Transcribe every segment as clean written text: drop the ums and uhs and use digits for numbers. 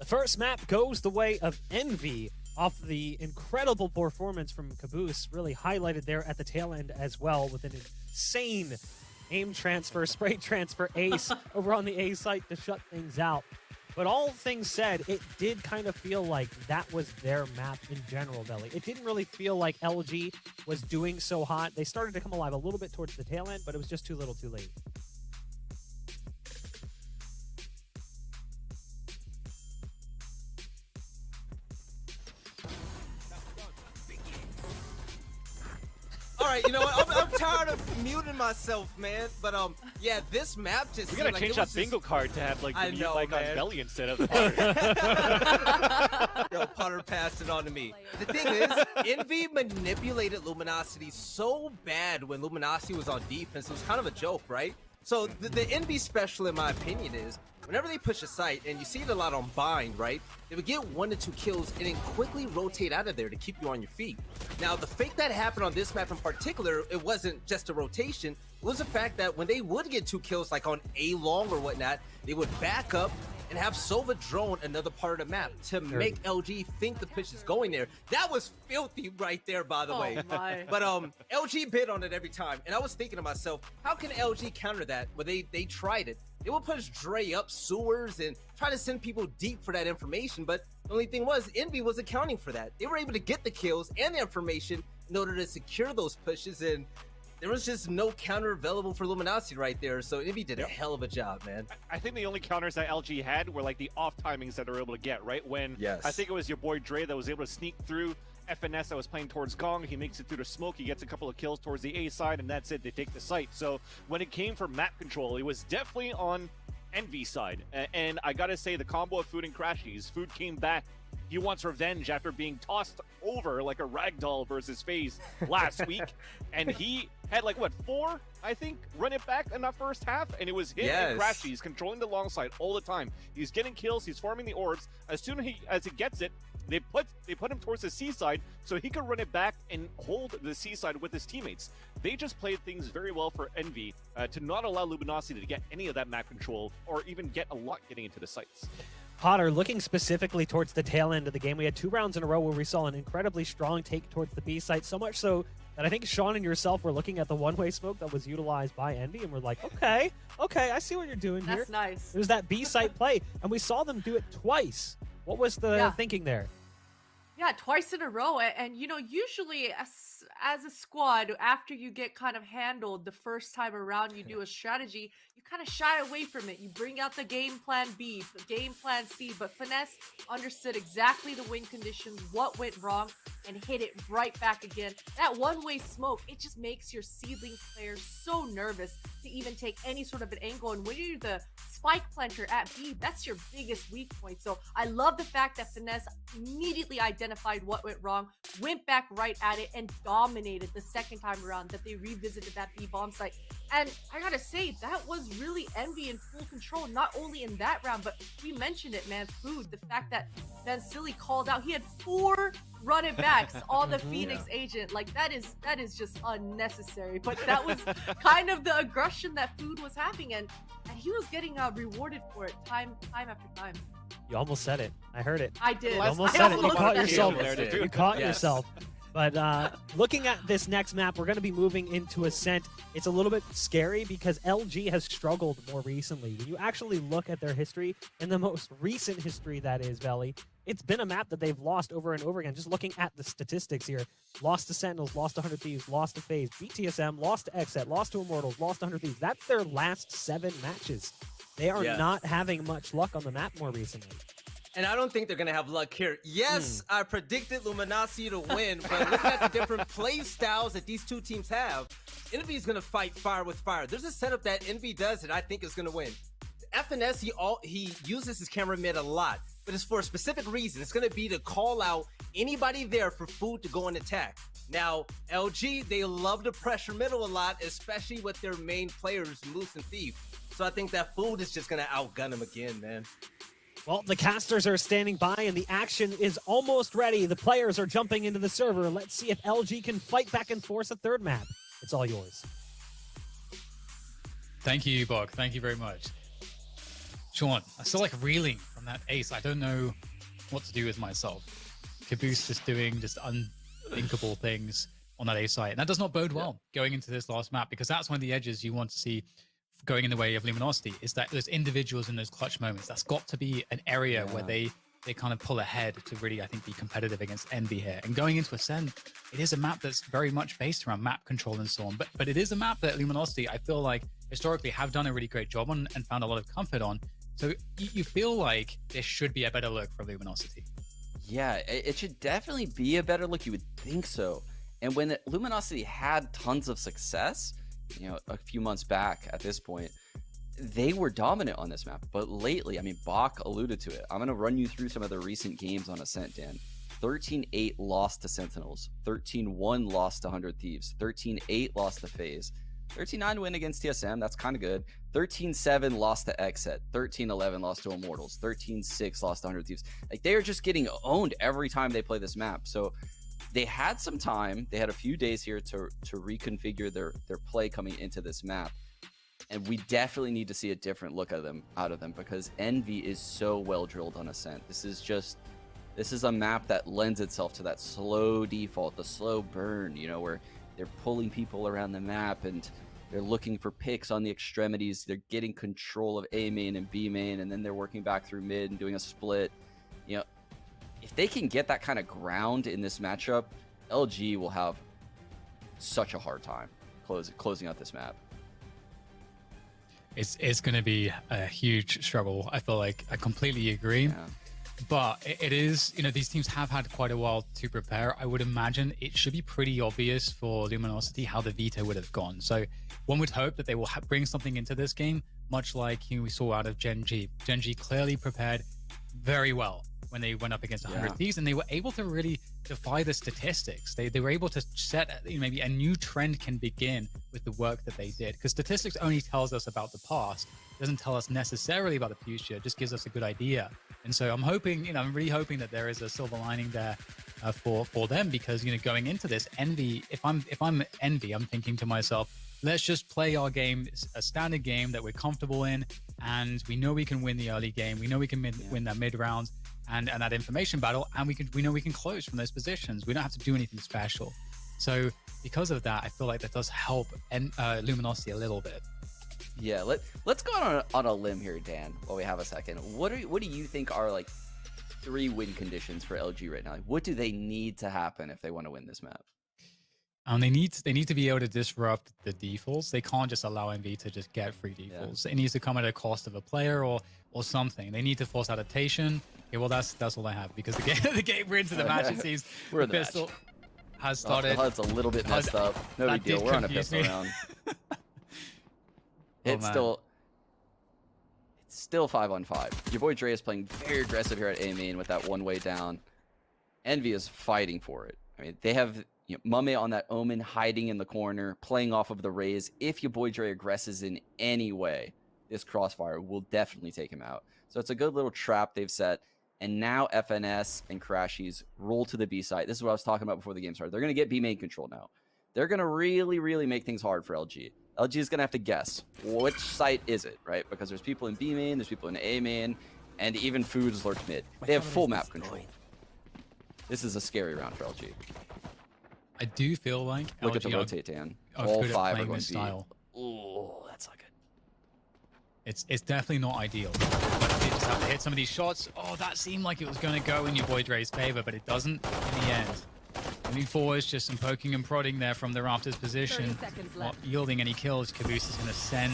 The first map goes the way of Envy off the incredible performance from Caboose, really highlighted there at the tail end as well with an insane aim transfer, spray transfer ace over on the A site to shut things out. But all things said, it did kind of feel like that was their map in general, Belly. It didn't really feel like LG was doing so hot. They started to come alive a little bit towards the tail end, but it was just too little too late. All right, you know what? I'm tired of muting myself, man. But yeah, this map just. We gotta like change that bingo card to have like the mute mic on Belly instead of the Potter. Yo, Potter passed it on to me. The thing is, Envy manipulated Luminosity so bad when Luminosity was on defense. It was kind of a joke, right? So the Envy special, in my opinion, is whenever they push a site, and you see it a lot on Bind, right? They would get 1 to 2 kills and then quickly rotate out of there to keep you on your feet. Now, the fake that happened on this map in particular, it wasn't just a rotation. It was the fact that when they would get 2 kills, like on A long or whatnot, they would back up and have Sova drone another part of the map to make LG think the push is going there. That was filthy right there, by the way. My. But LG bid on it every time. And I was thinking to myself, how can LG counter that? Well, they tried it. They would push Dre up sewers and try to send people deep for that information. But the only thing was, Envy was accounting for that. They were able to get the kills and the information in order to secure those pushes. And there was just no counter available for Luminosity right there. So Envy did a hell of a job, man. I think the only counters that LG had were like the off timings that they were able to get, right? When I think it was your boy Dre that was able to sneak through FNS that was playing towards Gong. He makes it through the smoke. He gets a couple of kills towards the A side, and that's it. They take the site. So when it came for map control, it was definitely on Envy side. And I gotta say, the combo of Food and Crashies, Food came back. He wants revenge after being tossed over like a ragdoll versus FaZe last week. And he had like, what, 4, I think, run it back in that first half? And it was him and Crashies controlling the long side all the time. He's getting kills. He's farming the orbs. As soon as he gets it, they put him towards the C side so he could run it back and hold the C side with his teammates. They just played things very well for Envy to not allow Luminosity to get any of that map control or even get a lot getting into the sites. Potter, looking specifically towards the tail end of the game, we had 2 rounds in a row where we saw an incredibly strong take towards the B site, so much so that I think Sean and yourself were looking at the one-way smoke that was utilized by Envy, and we're like, okay, I see what you're doing here. That's nice. It was that B site play, and we saw them do it twice. What was the thinking there? Yeah, twice in a row. And you know, usually as a squad, after you get kind of handled the first time around, you do a strategy, you kind of shy away from it. You bring out the game plan B, the game plan C, but Finesse understood exactly the win conditions, what went wrong, and hit it right back again. That one-way smoke, it just makes your seedling players so nervous to even take any sort of an angle. And when you're the spike planter at B, that's your biggest weak point. So I love the fact that Finesse immediately identified what went wrong, went back right at it, and dominated the second time around that they revisited that B bomb site. And I gotta say, that was really Envy in full control, not only in that round, but we mentioned it, man, Food, the fact that Van Silly called out, he had 4 run it backs on the Phoenix agent. Like, that is just unnecessary, but that was kind of the aggression that Food was having, and he was getting rewarded for it time after time. You almost said it. I heard it. I did. You almost said it. You caught yourself. There You caught yourself. But looking at this next map, we're going to be moving into Ascent. It's a little bit scary because LG has struggled more recently. When you actually look at their history, in the most recent history, that is, Veli, it's been a map that they've lost over and over again. Just looking at the statistics here, lost to Sentinels, lost to 100 Thieves, lost to FaZe, beat TSM, lost to XSET, lost to Immortals, lost to 100 Thieves. That's their last 7 matches. They are not having much luck on the map more recently. And I don't think they're going to have luck here. Yes, I predicted Luminosity to win, but looking at the different play styles that these 2 teams have, Envy is going to fight fire with fire. There's a setup that Envy does that I think is going to win. FNS, he uses his camera mid a lot, but it's for a specific reason. It's going to be to call out anybody there for Food to go and attack. Now, LG, they love to pressure middle a lot, especially with their main players, Moose and Thief. So I think that Food is just going to outgun him again, man. Well, the casters are standing by and the action is almost ready. The players are jumping into the server. Let's see if LG can fight back and force a 3rd map. It's all yours. Thank you, Bog. Thank you very much. Sean, I still like reeling from on that ace. I don't know what to do with myself. Caboose is doing just unthinkable things on that A site. And that does not bode well going into this last map, because that's one of the edges you want to see going in the way of Luminosity, is that those individuals in those clutch moments. That's got to be an area where they kind of pull ahead to really, I think, be competitive against Envy here. And going into Ascent, it is a map that's very much based around map control and so on. But it is a map that Luminosity, I feel like, historically have done a really great job on and found a lot of comfort on. So you feel like there should be a better look for Luminosity. Yeah, it should definitely be a better look. You would think so. And when Luminosity had tons of success, you know, a few months back at this point, they were dominant on this map. But lately, I mean, Bach alluded to it. I'm going to run you through some of the recent games on Ascent, Dan. 13-8 lost to Sentinels. 13-1 lost to 100 Thieves. 13-8 lost to FaZe. 13-9 win against TSM. That's kind of good. 13-7 lost to Xset. 13-11 lost to Immortals. 13-6 lost to 100 Thieves. Like, they are just getting owned every time they play this map. So they had some time. They had a few days here to reconfigure their play coming into this map. And we definitely need to see a different look out of them because Envy is so well drilled on Ascent. This is a map that lends itself to that slow default, the slow burn, you know, where they're pulling people around the map and they're looking for picks on the extremities. They're getting control of A main and B main, and then they're working back through mid and doing a split. You know, if they can get that kind of ground in this matchup, LG will have such a hard time closing out this map. It's going to be a huge struggle. I feel like I completely agree. Yeah. But it is, you know, these teams have had quite a while to prepare. I would imagine it should be pretty obvious for Luminosity how the veto would have gone. So one would hope that they will bring something into this game, much like we saw out of Gen G. Gen G clearly prepared very well when they went up against 100 Thieves, and they were able to really defy the statistics. They were able to set maybe a new trend can begin with the work that they did, because statistics only tells us about the past, doesn't tell us necessarily about the future, just gives us a good idea. And so I'm hoping, you know, I'm really hoping that there is a silver lining there for them, because, you know, going into this, Envy, if I'm Envy, I'm thinking to myself, let's just play our game, a standard game that we're comfortable in, and we know we can win the early game, we know we can win that mid rounds and that information battle, and we know we can close from those positions. We don't have to do anything special. So because of that, I feel like that does help Luminosity a little bit. Yeah, let's go on a limb here, Dan, while we have a second. What do you think are like 3 win conditions for LG right now? Like, what do they need to happen if they want to win this map? They need to be able to disrupt the defaults. They can't just allow MV to just get free defaults. It needs to come at a cost of a player or something. They need to force adaptation. Okay, well that's all I have, because the game we're into the match, it seems. We're in the pistol match. Has started. The HUD's a little bit messed up. No big deal. We're on a pistol round. It's still 5-on-5. Your boy Dre is playing very aggressive here at A main with that one way down. Envy is fighting for it. I mean, they have Mame on that Omen hiding in the corner, playing off of the Raze. If your boy Dre aggresses in any way, this Crossfire will definitely take him out. So it's a good little trap they've set. And now FNS and Crashies roll to the B site. This is what I was talking about before the game started. They're going to get B main control now. They're going to really, really make things hard for LG. LG is going to have to guess which site is it, right? Because there's people in B main, there's people in A main, and even Foods lurks mid. They have full map control. This is a scary round for LG. I do feel like Look LG at the rotate, Dan. are All good at 5 are playing going this to be. style. Oh, that's not good. It's definitely not ideal. But they just have to hit some of these shots. Oh, that seemed like it was going to go in your boy Dre's favor, but it doesn't in the end. Moving forwards, just some poking and prodding there from the Rafters position. Not yielding any kills. Caboose is going to send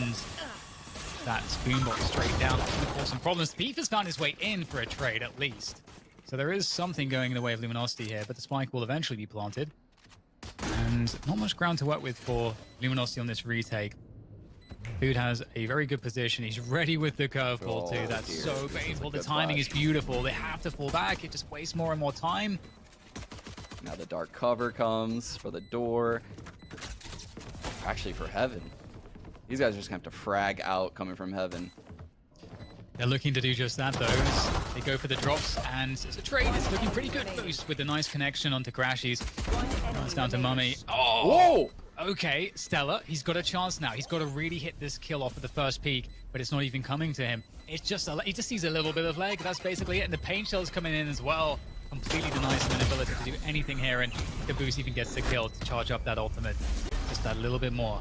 that Spoonbox straight down. That's going to cause some problems. Beef has found his way in for a trade, at least. So there is something going in the way of Luminosity here, but the spike will eventually be planted. And not much ground to work with for Luminosity on this retake. Food has a very good position. He's ready with the curveball too. That's so painful. The timing is beautiful. They have to fall back. It just wastes more and more time. Now the dark cover comes for the door. Actually, for Heaven. These guys are just going to have to frag out coming from Heaven. They're looking to do just that, though. They go for the drops, and it's a trade. It's looking pretty good. Boost with the nice connection onto Crashies. It's down to Mummy. Oh! Whoa! Okay, Stella, he's got a chance now. He's got to really hit this kill off at the first peak, but it's not even coming to him. It's just he just needs a little bit of leg. That's basically it. And the pain shell's coming in as well. Completely denies him an ability to do anything here, and Caboose even gets the kill to charge up that ultimate. Just that little bit more.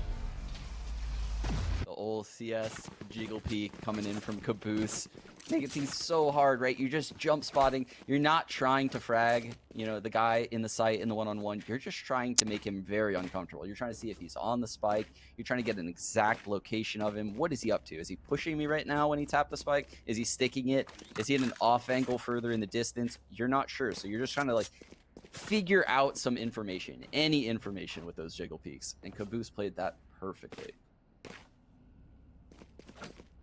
The old CS Jiggle Peak coming in from Caboose. Making things so hard, right? You're just jump spotting. You're not trying to frag, you know, the guy in the site in the one-on-one. You're just trying to make him very uncomfortable. You're trying to see if he's on the spike. You're trying to get an exact location of him. What is he up to? Is he pushing me right now when he tapped the spike? Is he sticking it? Is he at an off angle further in the distance? You're not sure. So you're just trying to like figure out some information, any information with those Jiggle Peaks. And Caboose played that perfectly.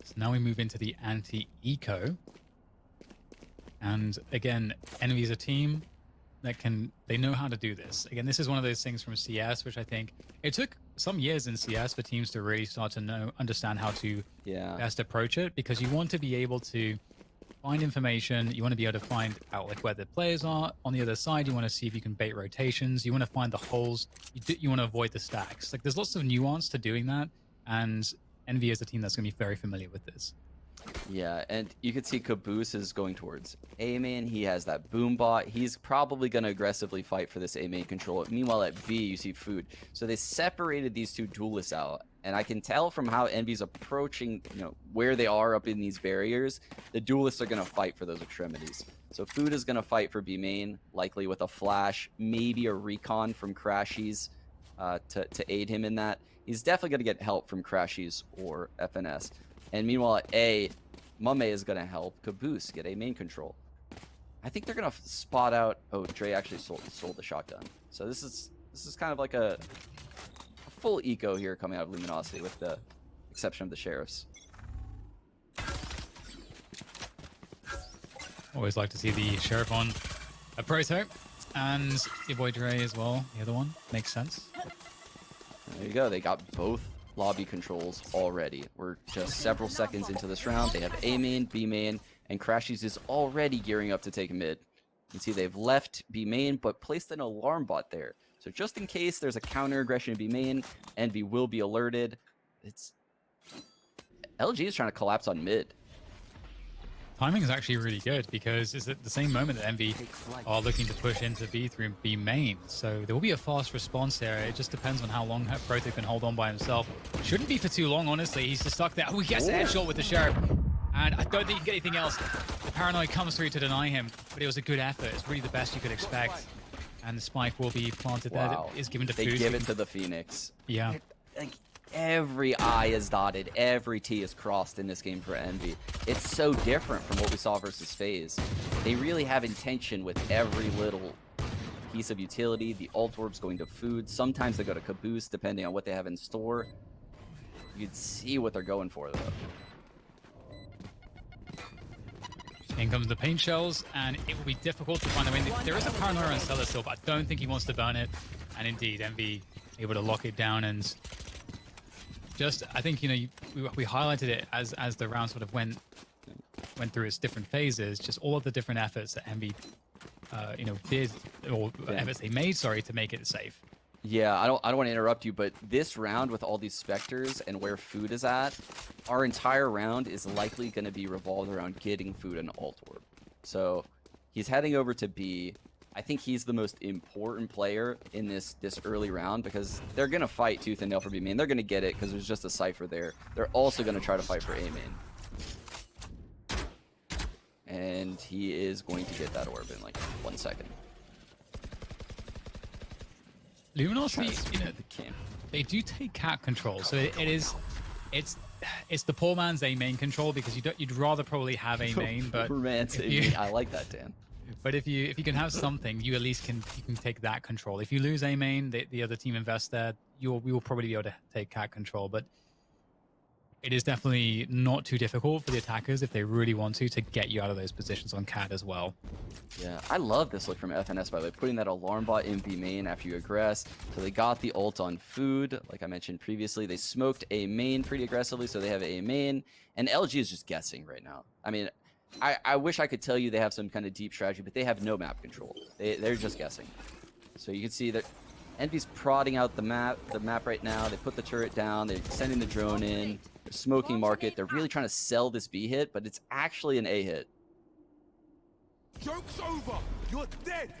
So now we move into the anti-eco. And again, Envy's a team that they know how to do this. Again, this is one of those things from CS, which I think it took some years in CS for teams to really start to understand how to best approach it, because you want to be able to find information. You want to be able to find out like where the players are on the other side. You want to see if you can bait rotations. You want to find the holes. You want to avoid the stacks. Like there's lots of nuance to doing that, and Envy is a team that's going to be very familiar with this. Yeah, and you can see Caboose is going towards A main. He has that boom bot. He's probably going to aggressively fight for this A main control. Meanwhile, at B, you see Food. So they separated these two duelists out. And I can tell from how Envy's approaching, you know, where they are up in these barriers, the duelists are going to fight for those extremities. So Food is going to fight for B main, likely with a flash, maybe a recon from Crashies to aid him in that. He's definitely going to get help from Crashies or FNS. And meanwhile at A, Mame is going to help Caboose get A main control. I think they're going to spot out... Oh, Dre actually sold the shotgun. So this is kind of like a full eco here coming out of Luminosity with the exception of the Sheriffs. Always like to see the Sheriff on a Proto. And your boy Dre as well, the other one. Makes sense. There you go. They got both lobby controls already. We're just several seconds into this round. They have A main, B main, and Crashies is already gearing up to take mid. You can see they've left B main, but placed an alarm bot there. So just in case there's a counter aggression in B main, Envy will be alerted. LG is trying to collapse on mid. Timing is actually really good because it's at the same moment that Envy are looking to push into B through B main. So there will be a fast response there. It just depends on how long Proto can hold on by himself. Shouldn't be for too long, honestly. He's just stuck there. Oh, he gets a headshot with the Sheriff. And I don't think he can get anything else. The paranoid comes through to deny him, but it was a good effort. It's really the best you could expect. And the spike will be planted there. It is given to Food. They give it to the Phoenix. Yeah. Like, every I is dotted, every T is crossed in this game for Envy. It's so different from what we saw versus FaZe. They really have intention with every little piece of utility. The ult orb's going to Food. Sometimes they go to Caboose, depending on what they have in store. You can see what they're going for, though. In comes the paint shells, and it will be difficult to find a win. There is a paranoia on Cellar still, but I don't think he wants to burn it. And indeed, Envy able to lock it down and just, I think, you know, we highlighted it as the round sort of went through its different phases. Just all of the different efforts that Envy, you know, did, or efforts they made, sorry, to make it safe. Yeah, I don't want to interrupt you, but this round with all these Spectres and where Food is at, our entire round is likely going to be revolved around getting Food and ult orb. So he's heading over to B. I think he's the most important player in this early round because they're going to fight tooth and nail for B main. They're going to get it because there's just a Cypher there. They're also going to try to fight for A main. And he is going to get that orb in like 1 second. Luminosity, you know, they do take cat control, so it's the poor man's A main control because you'd rather probably have A main, but poor man's A main. I like that, Dan. But if you can have something, you at least can take that control. If you lose A main, the other team invests there, we will probably be able to take cat control, but it is definitely not too difficult for the attackers if they really want to get you out of those positions on cat as well. Yeah, I love this look from FNS, by the way, putting that alarm bot in B main after you aggress. So they got the ult on Food, like I mentioned previously. They smoked A main pretty aggressively, so they have A main. And LG is just guessing right now. I mean, I wish I could tell you they have some kind of deep strategy, but they have no map control. They're just guessing. So you can see that Envy's prodding out the map right now. They put the turret down. They're sending the drone in. They're smoking market. They're really trying to sell this B hit, but it's actually an A hit. Joke's over. You're dead.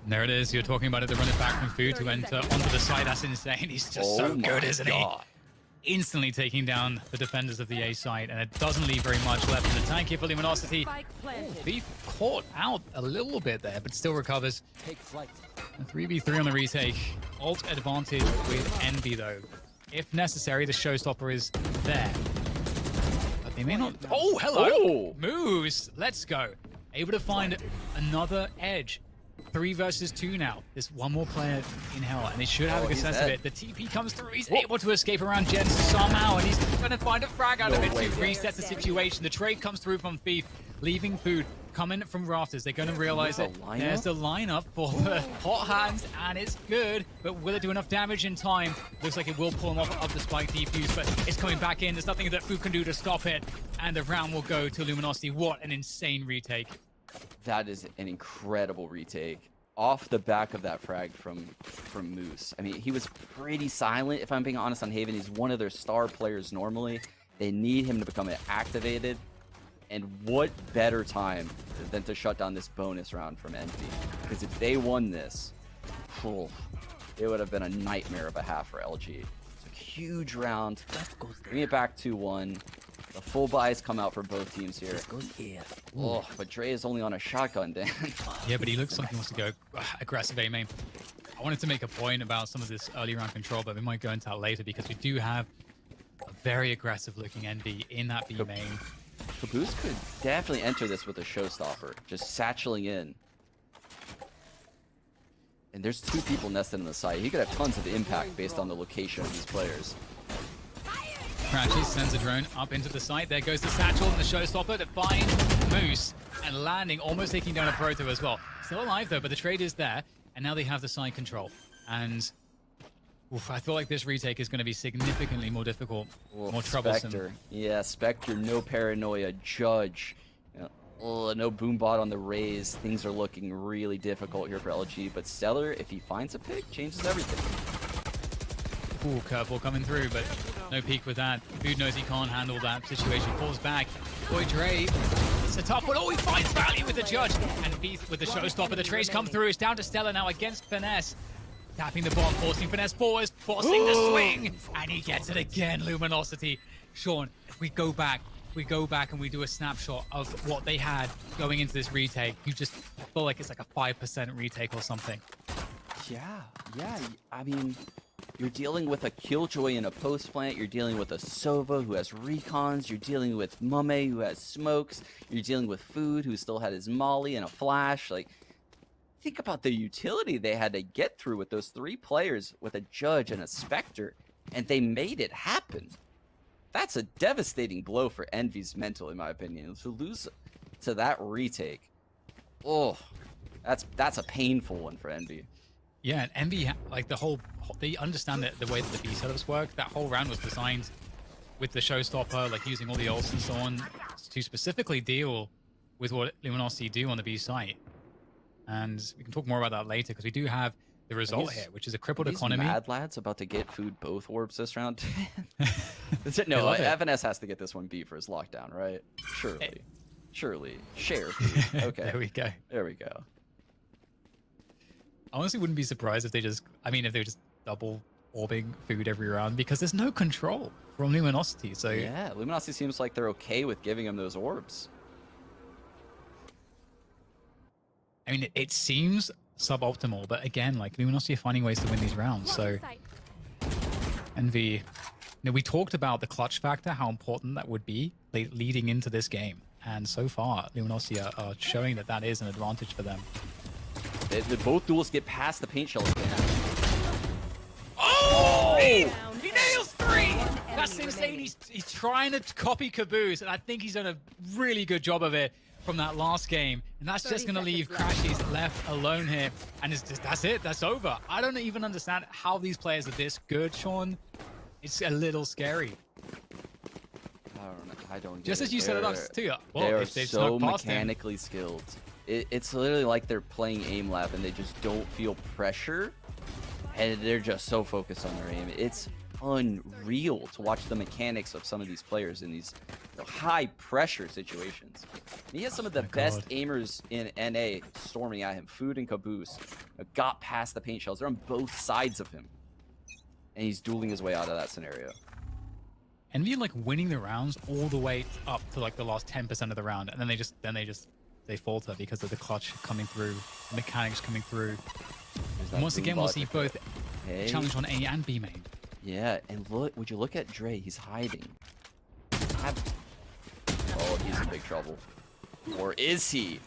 And there it is. You're talking about it. They're running back from Food to enter onto the side. That's insane. He's just so good, isn't he? Instantly taking down the defenders of the A side, and it doesn't leave very much left in the tank here for Luminosity. Thief caught out a little bit there, but still recovers. Take flight. A 3v3 on the retake. Ult advantage with Envy, though. If necessary, the showstopper is there. But they may not... Oh, hello! Oh. Moose! Let's go. Able to find another edge. 3 versus 2 now. There's one more player in hell, and they should have a good sense of it. The TP comes through. He's able to escape around Jen somehow, and he's going to find a frag out of it to reset the situation. The trade comes through from Thief, leaving Food, coming from Rafters. They're going to realize it. There's the lineup for the hot hands, and it's good, but will it do enough damage in time? Looks like it will pull him off of the spike defuse, but it's coming back in. There's nothing that Food can do to stop it, and the round will go to Luminosity. What an insane retake. That is an incredible retake off the back of that frag from Moose. I mean, he was pretty silent, if I'm being honest, on Haven. He's one of their star players normally. They need him to become activated. And what better time than to shut down this bonus round from Envy? Because if they won this, it would have been a nightmare of a half for LG. It's a huge round. Bring it back 2-1. The full buys come out for both teams here. Oh, but Dre is only on a shotgun, Dan. Yeah, but he looks like he wants to go aggressive A main. I wanted to make a point about some of this early round control, but we might go into that later because we do have a very aggressive looking Envy in that B main. Caboose could definitely enter this with a showstopper, just satcheling in. And there's 2 people nested in the site. He could have tons of impact based on the location of these players. Crashes, sends a drone up into the site. There goes the satchel and the showstopper to find Moose, and landing, almost taking down a Proto as well. Still alive though, but the trade is there, and now they have the side control. And I feel like this retake is going to be significantly more difficult, more troublesome. Spectre. Yeah, Spectre, no paranoia. Judge. No boombot on the raise. Things are looking really difficult here for LG, but Stellar, if he finds a pick, changes everything. Ooh, curveball coming through, but no peek with that. Food knows he can't handle that situation. Falls back. Boy, Dre, it's a tough one. Oh, he finds value with the Judge. And Heath with the showstopper. The trades come through. It's down to Stella now against Finesse. Tapping the bomb, forcing Finesse forward, forcing the swing. And he gets it again, Luminosity. Sean, if we go back and we do a snapshot of what they had going into this retake, you just feel like it's like a 5% retake or something. Yeah. I mean, you're dealing with a Killjoy in a post plant. You're dealing with a Sova who has recons. You're dealing with Mame who has smokes. You're dealing with Food who still had his molly and a flash. Like, think about the utility they had to get through with those 3 players with a Judge and a Spectre, and they made it happen. That's a devastating blow for Envy's mental, in my opinion. To lose to that retake, oh, that's a painful one for Envy. Yeah, and Envy, like they understand that the way that the B setups work. That whole round was designed with the showstopper, like using all the ults and so on, to specifically deal with what Luminosity do on the B site. And we can talk more about that later because we do have the result here, which is a crippled economy. Mad Lads about to get Food both orbs this round. No, FNS has to get this one beat for his lockdown, right? Surely. Share Food. Okay. There we go. There we go. I honestly wouldn't be surprised if they just double orbing Food every round because there's no control from Luminosity. So yeah, Luminosity seems like they're okay with giving him those orbs. I mean, it seems suboptimal, but again, like Luminosity are finding ways to win these rounds. So Envy, we talked about the clutch factor, how important that would be leading into this game, and so far Luminosity are showing that is an advantage for them. Both duels get past the paint shell again. Oh! He nails 3! That's insane. He's trying to copy Caboose, and I think he's done a really good job of it from that last game. And that's just going to leave Crashies left alone here. And that's it. That's over. I don't even understand how these players are this good, Sean. It's a little scary. I don't get just as you set it up too. Well, they are if they've so snuck past mechanically skilled. It's literally like they're playing aim lab and they just don't feel pressure. and they're just so focused on their aim. It's unreal to watch the mechanics of some of these players in these high pressure situations. He has some of the best aimers in NA storming at him. Food and Caboose got past the paint shells. They're on both sides of him, and he's dueling his way out of that scenario. Envy like winning the rounds all the way up to like the last 10% of the round, and then they falter because of the clutch coming through, the mechanics coming through. And once again, we'll see both challenge on A and B main. Yeah, and look, would you look at Dre? He's hiding. Oh, he's in big trouble. Or is he?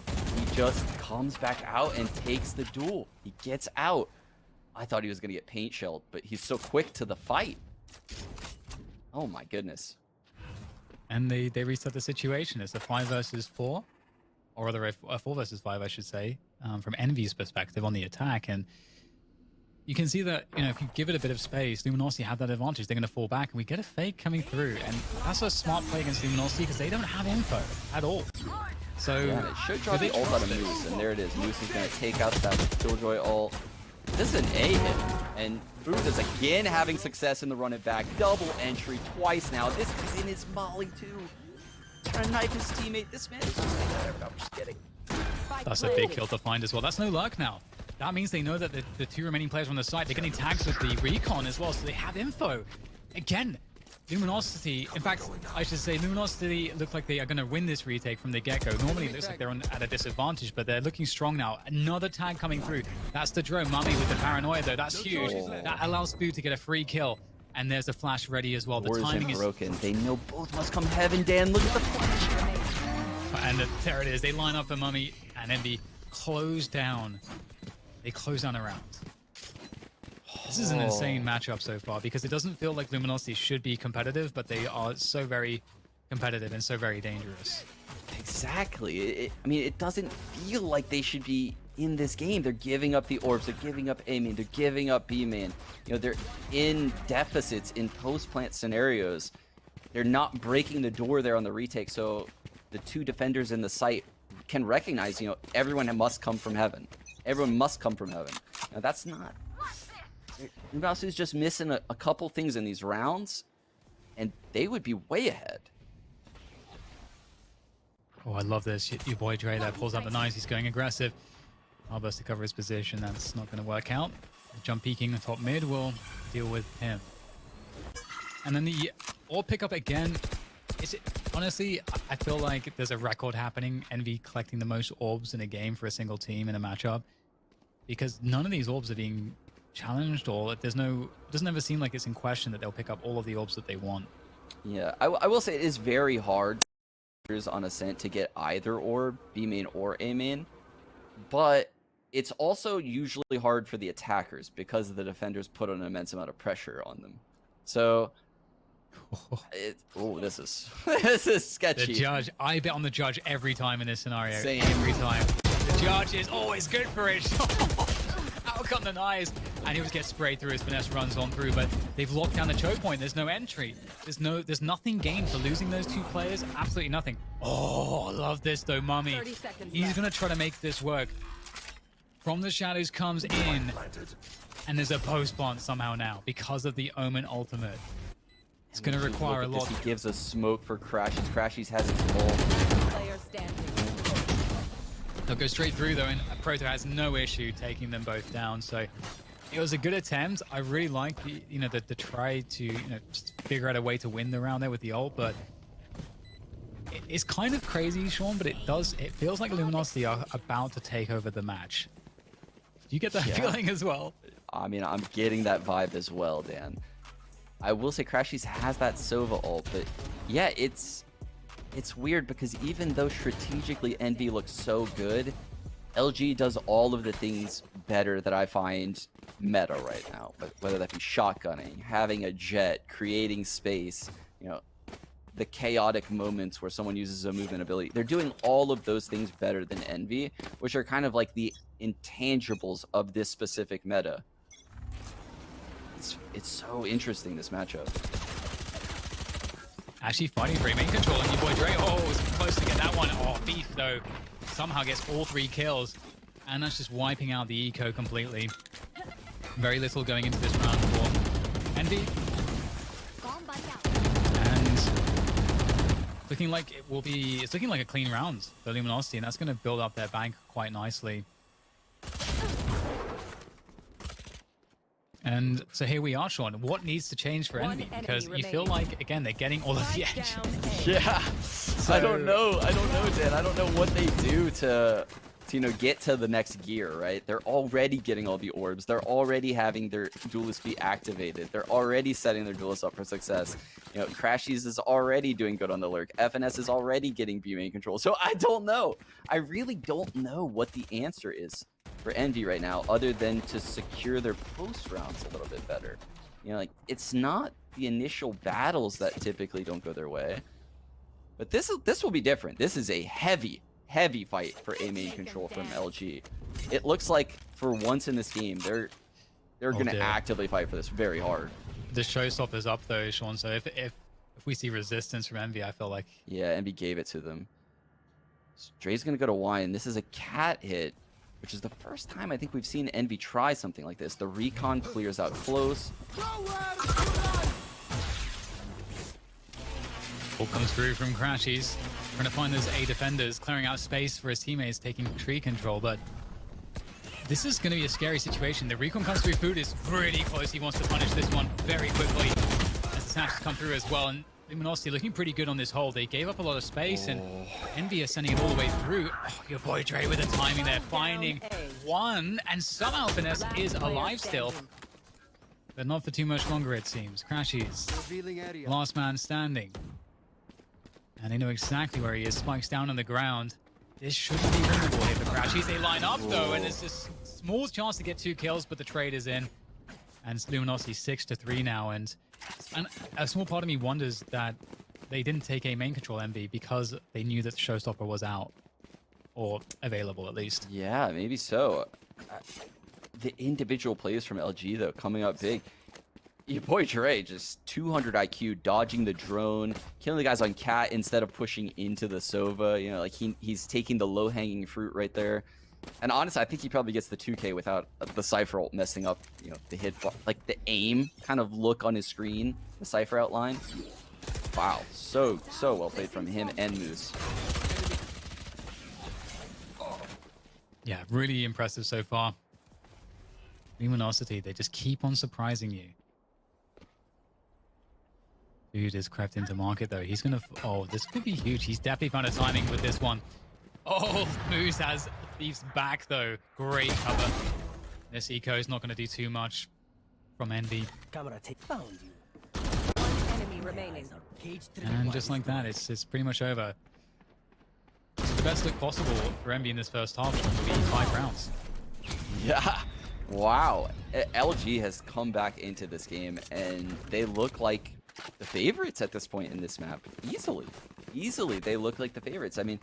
He just comes back out and takes the duel. He gets out. I thought he was going to get paint shelled, but he's so quick to the fight. Oh my goodness. And they reset the situation. It's a 5 versus 4, or rather a 4 versus 5, I should say, from Envy's perspective on the attack. And you can see that, you know, if you give it a bit of space, Luminosity have that advantage. They're going to fall back, and we get a fake coming through. And that's a smart play against Luminosity because they don't have info at all. So yeah, it should drop the ult out of Moose, and there it is. Moose is going to take out that Killjoy ult. This is an A hit, and Food is again having success in the run it back. Double entry twice now. This is in his molly too. Trying to knife his teammate. This man is just I'm just kidding. That's a big kill to find as well. That's no luck now. That means they know that the 2 remaining players on the site, they're getting tags with the recon as well, so they have info. Again, Luminosity, in fact, I should say Luminosity look like they are going to win this retake from the get-go. Normally it looks like they're at a disadvantage, but they're looking strong now. Another tag coming through. That's the drone. Mummy with the paranoia though. That's huge. That allows Food to get a free kill. And there's the flash ready as well. The timing is broken. They know both must come heaven, Dan. Look at the flash. And there it is. They line up the Mummy, and Envy close down. They close down a round. This is an insane matchup so far because it doesn't feel like Luminosity should be competitive, but they are so very competitive and so very dangerous. Exactly. I mean, it doesn't feel like they should be in this game. They're giving up the orbs. They're giving up A main. They're giving up B main. You know, they're in deficits in post-plant scenarios. They're not breaking the door there on the retake, so the 2 defenders in the site can recognize, you know, everyone must come from heaven. Everyone must come from heaven. Now, that's not... Luminosity's just missing a couple things in these rounds, and they would be way ahead. Oh, I love this. Your boy Dre there pulls out the knives. He's going aggressive. Almost to cover his position. That's not going to work out. Jump peeking the top mid will deal with him. And then the orb pickup again. Honestly, I feel like there's a record happening. Envy collecting the most orbs in a game for a single team in a matchup. Because none of these orbs are being challenged, or it doesn't ever seem like it's in question that they'll pick up all of the orbs that they want. Yeah, I will say it is very hard on Ascent to get either orb, B main or A main, but it's also usually hard for the attackers because the defenders put an immense amount of pressure on them. So this is this is sketchy. The judge, I bet on the judge every time in this scenario. Same. Every time. The judge is always good for it. Out come the knives, and he always gets sprayed through as Finesse runs on through, but they've locked down the choke point. There's no entry. There's nothing gained for losing those 2 players. Absolutely nothing. Oh, I love this though, Mummy. He's gonna try to make this work. From the shadows comes in, and there's a post plant somehow now because of the Omen ultimate. It's gonna require a lot. He gives a smoke for Crashies. Crashies has his ult. Player standing. They'll go straight through though, and Proto has no issue taking them both down. So it was a good attempt. I really like the try to just figure out a way to win the round there with the ult, but it's kind of crazy, Sean. But it feels like Luminosity are about to take over the match. Do you get that feeling as well? I mean, I'm getting that vibe as well, Dan. I will say Crashies has that Sova ult, but yeah, it's weird because even though strategically Envy looks so good, LG does all of the things better that I find meta right now. But whether that be shotgunning, having a jet, creating space, you know, the chaotic moments where someone uses a movement ability. They're doing all of those things better than Envy, which are kind of like the intangibles of this specific meta. It's so interesting, this matchup. Actually fighting for main control, and your boy Dre, was close to get that one. Beef though somehow gets all 3 kills, and that's just wiping out the eco completely. Very little going into this round for Envy. And looking like it's looking like a clean round for Luminosity, and that's going to build up their bank quite nicely. And so here we are, Sean. What needs to change for Envy? Because you feel like, again, they're getting all of the edge. Yeah. I don't know, Dan. I don't know what they do to get to the next gear, right? They're already getting all the orbs. They're already having their duelist be activated. They're already setting their duelist up for success. Crashies is already doing good on the lurk. FNS is already getting B main control. So I don't know. I really don't know what the answer is for Envy right now, other than to secure their post rounds a little bit better. It's not the initial battles that typically don't go their way, but this will be different. This is a heavy fight for A main control from LG. It looks like for once in this game, they're gonna actively fight for this very hard. The showstopper's up though, Sean. So if we see resistance from Envy, I feel like Envy gave it to them. So Dre's gonna go to Y, and this is a cat hit, which is the first time I think we've seen Envy try something like this. The recon clears out close. Ball comes through from Crashies, trying to find those A defenders, clearing out space for his teammates, taking tree control, but this is going to be a scary situation. The recon comes through, Food is pretty close. He wants to punish this one very quickly as the snaps come through as well, and Luminosity looking pretty good on this hold. They gave up a lot of space, and Envy is sending it all the way through. Oh, your boy Dre with the timing there, finding one, and somehow Finesse is alive still. But not for too much longer, it seems. Crashies, last man standing. And they know exactly where he is. Spikes down on the ground. This should be winnable here for Crashies. They line up though, and it's just small chance to get 2 kills, but the trade is in. And it's Luminosity 6-3 now, and a small part of me wonders that they didn't take A main control Envy because they knew that the showstopper was out, or available at least. Yeah, maybe so. The individual plays from LG though coming up big. Your boy Dre just 200 IQ, dodging the drone, killing the guys on Cat instead of pushing into the Sova. He's taking the low-hanging fruit right there. And honestly, I think he probably gets the 2K without the Cypher ult messing up, the hit, like the aim kind of look on his screen, the Cypher outline. Wow, so well played from him and Moose. Yeah, really impressive so far. Luminosity, they just keep on surprising you. Dude has crept into market though. He's gonna. Oh, this could be huge. He's definitely found a timing with this one. Oh, Moose has Thief's back though. Great cover. This eco is not going to do too much from Envy. And just like that, it's pretty much over. So the best look possible for Envy in this first half will be 5 rounds. Yeah. Wow. LG has come back into this game, and they look like the favorites at this point in this map. Easily they look like the favorites. I mean,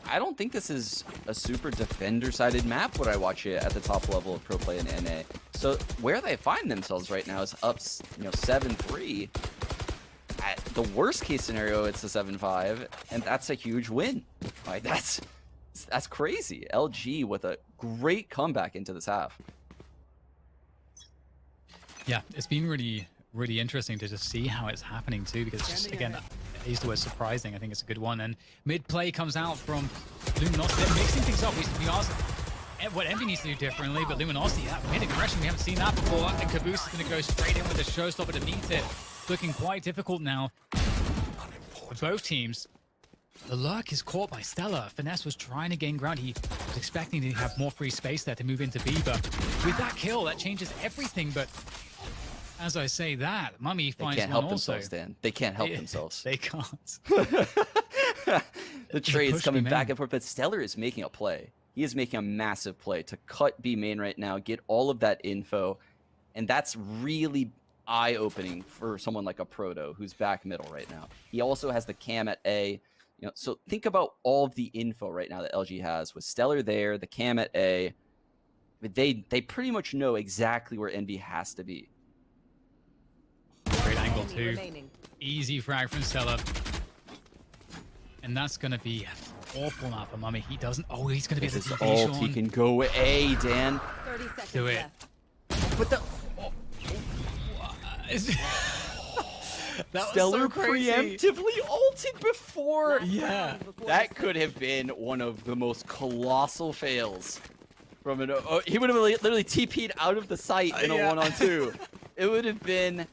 I don't think this is a super defender-sided map when I watch it at the top level of pro play in NA. So where they find themselves right now is up 7-3. At the worst case scenario, it's a 7-5, and that's a huge win. Like that's crazy. LG with a great comeback into this half. Yeah, it's been really interesting to just see how it's happening too, because it's just, again, I used the word surprising. I think it's a good one. And mid play comes out from Luminosity. They're mixing things up. We asked what Envy needs to do differently, but Luminosity, that mid aggression, we haven't seen that before. And Caboose is going to go straight in with the showstopper to meet it. Looking quite difficult now for both teams. The lurk is caught by Stellar. Finesse was trying to gain ground. He was expecting to have more free space there to move into B, but with that kill, that changes everything. But as I say that, Mummy finds they can't one help also. themselves, Dan. They can't help themselves. They can't. The trade's coming back and forth, but Stellar is making a play. He is making a massive play to cut B main right now, get all of that info, and that's really eye-opening for someone like a Proto who's back middle right now. He also has the cam at A. So think about all of the info right now that LG has with Stellar there, the cam at A. They pretty much know exactly where Envy has to be. Great angle too. Easy frag from Stellar. And that's going to be awful now for Mummy. He doesn't. Oh, he's going to be the ult. He can go A, Dan. 30 seconds Do it. left. But the that was Stellar so crazy. preemptively ulted before. Yeah. That could have been one of the most colossal fails from an. He would have literally TP'd out of the site in a 1-on-2. It would have been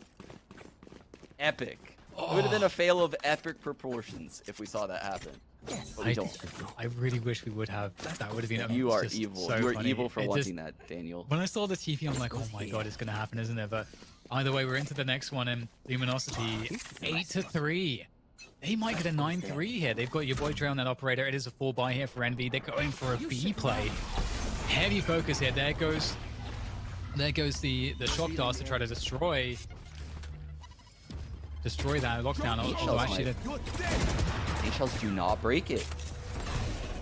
epic. It would have been a fail of epic proportions if we saw that happen. But we don't. I really wish we would have. That would have been. You are just evil. so You are funny. evil for It wanting that, Daniel. When I saw the TP, I'm like, oh my god, it's gonna happen, isn't it? But either way, we're into the next one, and Luminosity 8-3. They might get a 9-3 here. They've got your boy Dre on that operator. It is a 4-buy here for Envy. They're going for a B play. Heavy focus here. There goes the shock dart to try to destroy that lockdown. Although actually, Shells do not break it.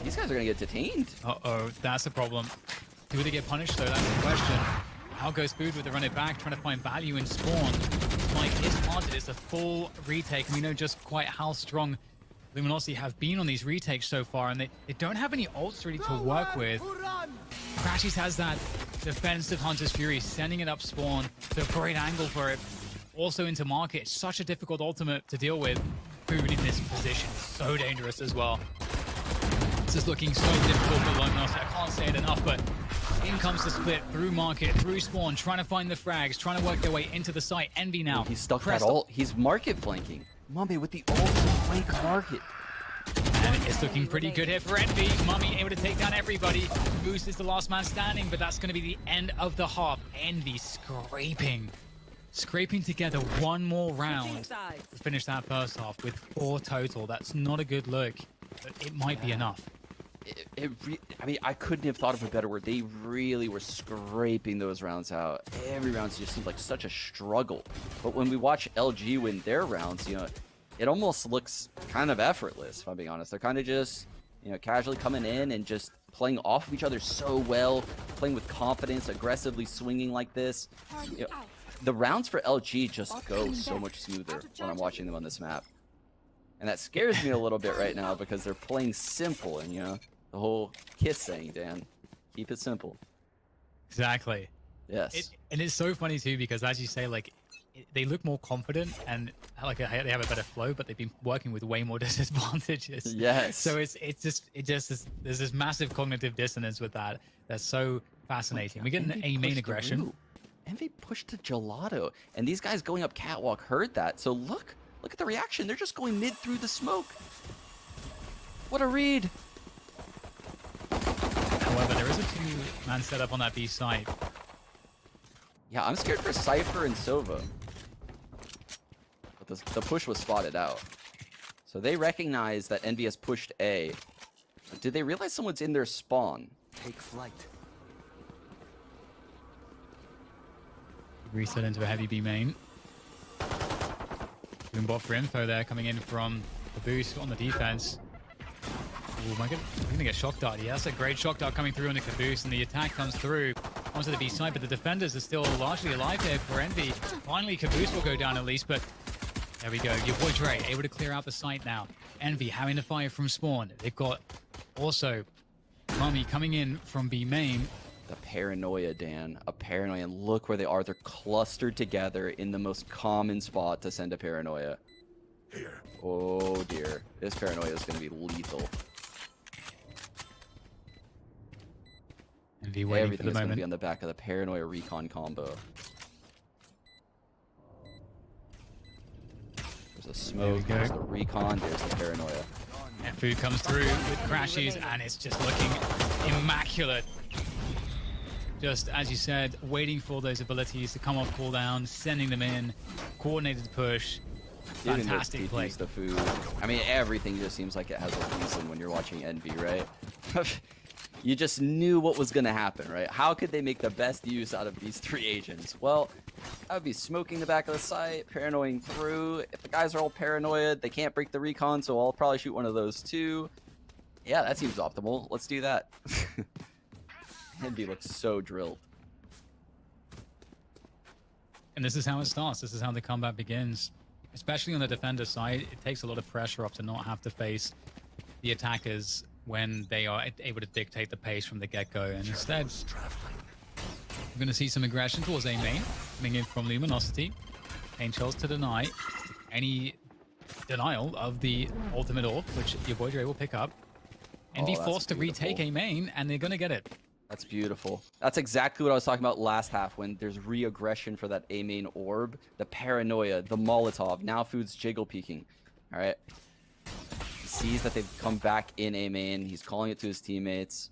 These guys are gonna get detained. uh-oh, that's a problem. Do they get punished though? That's the question. How goes Food with the run it back, trying to find value in spawn? Mike is planted. It's a full retake, and we know just quite how strong Luminosity have been on these retakes so far, and they don't have any ults really to work with. Crashies has that defensive Hunter's Fury, sending it up spawn. It's a great angle for it. Also into market. It's such a difficult ultimate to deal with. Food in this position, so dangerous as well. This is looking so difficult for Luminosity. I can't say it enough, but in comes the split through market, through spawn, trying to find the frags, trying to work their way into the site. Envy now. He's stuck that ult. He's market flanking. Mummy with the ult flank market. And it's looking pretty good here for Envy. Mummy able to take down everybody. Moose is the last man standing, but that's going to be the end of the half. Envy scraping together one more round to finish that first half with 4 total. That's not a good look, but it might be enough. I mean, I couldn't have thought of a better word. They really were scraping those rounds out. Every round just seemed like such a struggle. But when we watch LG win their rounds, you know, it almost looks kind of effortless, if I'm being honest. They're kind of just, you know, casually coming in and just playing off of each other so well, playing with confidence, aggressively swinging like this. You know, the rounds for LG just go so much smoother when I'm watching them on this map. And that scares me a little bit right now because they're playing simple, and, you know, the whole KISS saying, Dan, keep it simple. Exactly. Yes. And it's so funny too, because as you say, like, they look more confident and like they have a better flow, but they've been working with way more disadvantages. Yes. So there's this massive cognitive dissonance with that. That's so fascinating. We get a main aggression. Envy pushed to Gelato, and these guys going up catwalk heard that. So look at the reaction. They're just going mid through the smoke. What a read. However, there is a 2-man setup on that B site. Yeah, I'm scared for Cypher and Sova. But the push was spotted out. So they recognize that Envy has pushed A. But did they realize someone's in their spawn? Take flight. Reset into a heavy B main. Doing bot for info there, coming in from the boost on the defense. Oh my god, we're gonna get shock dart. Yeah, that's a great shock dart coming through on the caboose, and the attack comes through onto the B side, but the defenders are still largely alive here for Envy. Finally, caboose will go down at least, but there we go. Your boy Dre able to clear out the site now. Envy having to fire from spawn. They've got also Mummy coming in from B main. The paranoia, Dan. A paranoia. And look where they are. They're clustered together in the most common spot to send a paranoia. Here. Oh dear. This paranoia is going to be lethal. Envy waiting Everything for is the going to moment. be on the back of the paranoia recon combo. There's a smoke, There we there's go. the recon, there's the paranoia. And Food comes through with crashes, and it's just looking immaculate. Just as you said, waiting for those abilities to come off cooldown, sending them in, coordinated push. Giving Fantastic those play. TPs the food. I mean, everything just seems like it has a reason when you're watching Envy, right? You just knew what was going to happen, right? How could they make the best use out of these 3 agents? Well, I would be smoking the back of the site, paranoing through. If the guys are all paranoid, they can't break the recon, so I'll probably shoot one of those too. Yeah, that seems optimal. Let's do that. Envy looks so drilled. And this is how it starts. This is how the combat begins. Especially on the defender side, it takes a lot of pressure off to not have to face the attackers when they are able to dictate the pace from the get-go. And instead, We're going to see some aggression towards A main, coming in from Luminosity. Angels to deny any denial of the ultimate orb, which your boy Dre will pick up. Envy forced to retake A main, and they're going to get it. That's beautiful. That's exactly what I was talking about last half when there's re-aggression for that A main orb. The paranoia, the Molotov. Now Food's jiggle peeking. All right. He sees that they've come back in A main. He's calling it to his teammates.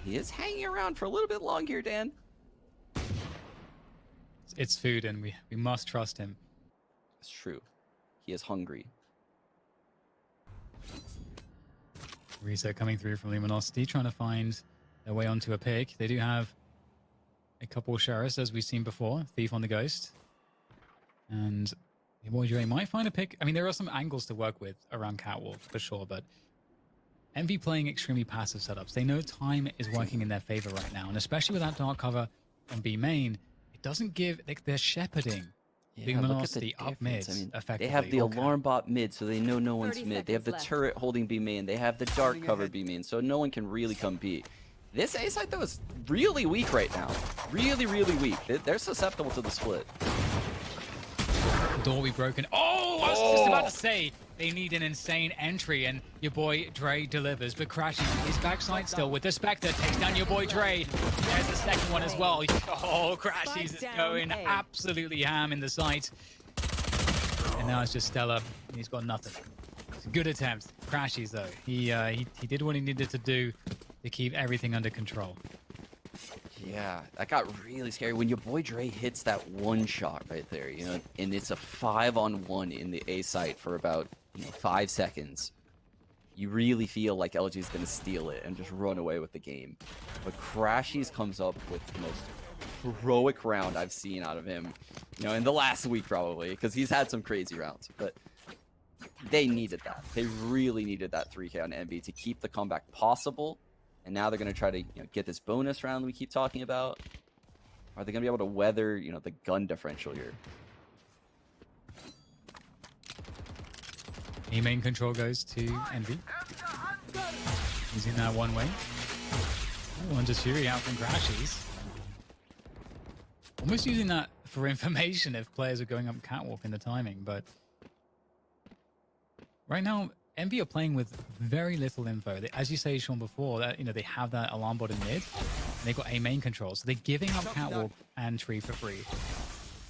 He is hanging around for a little bit long here, Dan. It's Food, and we must trust him. It's true. He is hungry. Reset coming through from Luminosity, trying to find their way onto a pick. They do have a couple of sheriffs, as we've seen before. Thief on the Ghost. And your boy Dre might find a pick. I mean, there are some angles to work with around Catwalk, for sure, but Envy playing extremely passive setups. They know time is working in their favor right now, and especially with that dark cover on B main, it doesn't give... They're shepherding Luminosity up mid, I mean, effectively. they have the alarm bot mid, so they know no one's mid. They have the turret holding B main. They have the dark cover B main, so no one can really come B. This A side, though, is really weak right now. Really, really weak. They're susceptible to the split. Door will be broken. Oh, I was just about to say they need an insane entry, and your boy Dre delivers. But Crashy, his backside still with the Spectre, takes down your boy Dre. There's the second one as well. Oh, Crashy's is going absolutely ham in the sight. And now it's just Stella. He's got nothing. It's a good attempt. Crashy's though. He did what he needed to do to keep everything under control. Yeah, that got really scary when your boy Dre hits that one shot right there, you know, and it's a 5-on-1 in the A site for about 5 seconds. You really feel like LG is going to steal it and just run away with the game. But Crashies comes up with the most heroic round I've seen out of him, in the last week probably, because he's had some crazy rounds. But they needed that. They really needed that 3K on MB to keep the comeback possible. And now they're going to try to get this bonus round we keep talking about. Are they going to be able to weather the gun differential here? A main control goes to Envy. Using that one way. Oh, and just Fury out from Crashies. Almost using that for information if players are going up Catwalk in the timing, but right now Envy are playing with very little info. As you say, Sean, before, that they have that alarm bot in mid, and they've got A main control, so they're giving up Catwalk and Tree for free.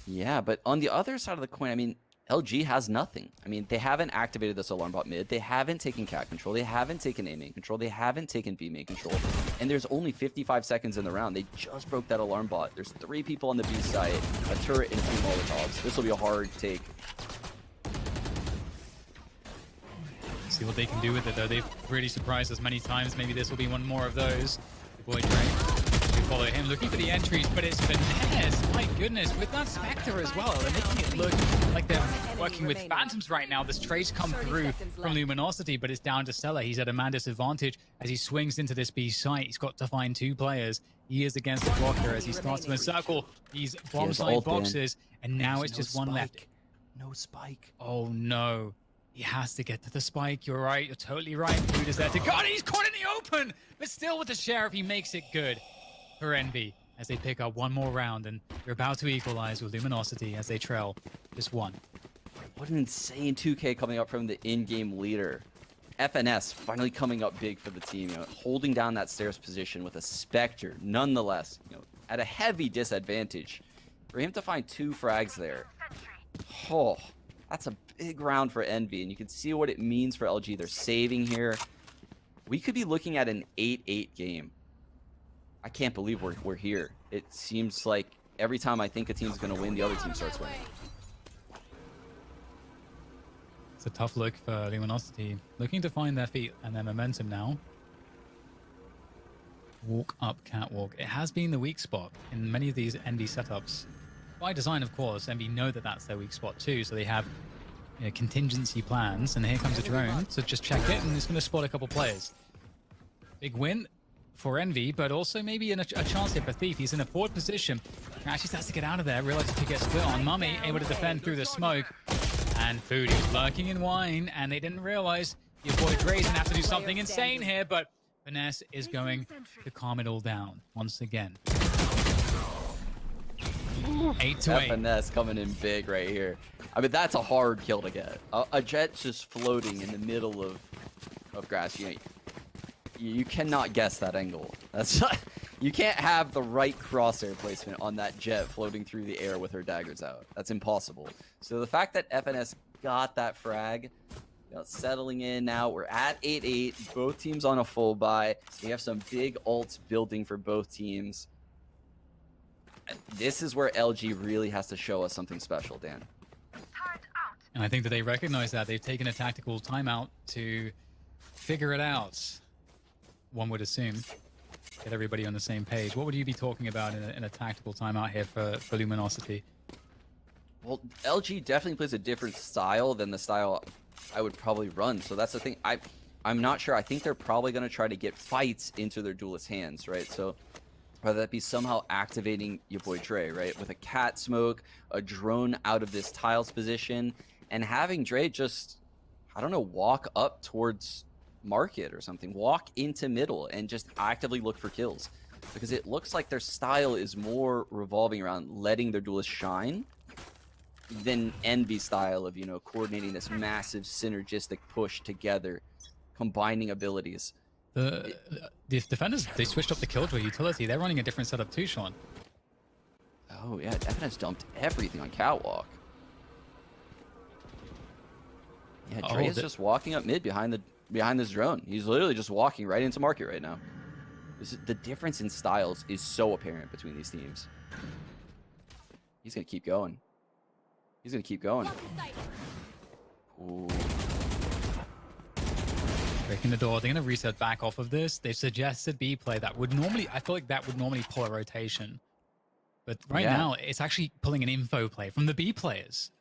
Yeah, but on the other side of the coin, I mean, LG has nothing. I mean, they haven't activated this alarm bot mid, they haven't taken Cat control, they haven't taken A main control, they haven't taken B main control, and there's only 55 seconds in the round. They just broke that alarm bot. There's 3 people on the B side, a turret, and 2 Molotovs. This will be a hard take. See what they can do with it, though. They've really surprised us many times. Maybe this will be one more of those. The boy Dre, we follow him, looking for the entries, but it's finesse. My goodness, with that Spectre as well. They're making it look like they're working with Phantoms right now. This trace come through from Luminosity, but it's down to Stella. He's at a man disadvantage as he swings into this B site. He's got to find 2 players. He is against the blocker as he starts to encircle these bomb side boxes, and now it's just one left. No spike. Oh no. He has to get to the spike. You're right. You're totally right. Food is there to God. He's caught in the open, but still with the Sheriff, he makes it good for Envy as they pick up one more round, and they're about to equalize with Luminosity as they trail just 1. What an insane 2K coming up from the in-game leader. FNS finally coming up big for the team, holding down that stairs position with a Spectre, nonetheless, at a heavy disadvantage. For him to find 2 frags there, that's a big round for Envy, and you can see what it means for LG. They're saving here. We could be looking at an 8-8 game. I can't believe we're here. It seems like every time I think a team's going to win, the other team starts winning. It's a tough look for Luminosity. Looking to find their feet and their momentum now. Walk up Catwalk. It has been the weak spot in many of these Envy setups. By design, of course. Envy know that that's their weak spot too, so they have contingency plans. And here comes a drone, so just check it, and it's going to spot a couple players. Big win for Envy, but also maybe a chance here for Thief. He's in a forward position. Actually has to get out of there. Realizes he gets split on. Mummy able to defend through the smoke. And Food, he's lurking in wine, and they didn't realize your boy Dre's going to have to do something insane here, but Finesse is going to calm it all down once again. 8 to 8. Finesse coming in big right here. I mean, that's a hard kill to get. A Jet just floating in the middle of grass. You cannot guess that angle. That's you can't have the right crosshair placement on that Jet floating through the air with her daggers out. That's impossible. So the fact that FNS got that frag, settling in now, we're at 8-8. Both teams on a full buy. We have some big ults building for both teams. This is where LG really has to show us something special, Dan. And I think that they recognize that. They've taken a tactical timeout to figure it out, one would assume. Get everybody on the same page. What would you be talking about in a tactical timeout here for Luminosity? Well, LG definitely plays a different style than the style I would probably run. So that's the thing. I'm not sure. I think they're probably going to try to get fights into their duelist hands, right? So whether that be somehow activating your boy Dre, right? With a cat smoke, a drone out of this tiles position, and having Dre just, I don't know, walk up towards market or something, walk into middle and just actively look for kills, because it looks like their style is more revolving around letting their duelists shine than Envy style of, coordinating this massive synergistic push together, combining abilities. The defenders, they switched up the Killjoy utility. They're running a different setup too, Sean. Oh yeah, FNS dumped everything on Catwalk. Yeah, Dre is just walking up mid behind this drone. He's literally just walking right into market right now. The difference in styles is so apparent between these teams. He's gonna keep going. He's gonna keep going. Ooh. Breaking the door. They're gonna reset back off of this. They've suggested B play. That would normally, I feel like that would normally pull a rotation. But right now, it's actually pulling an info play from the B players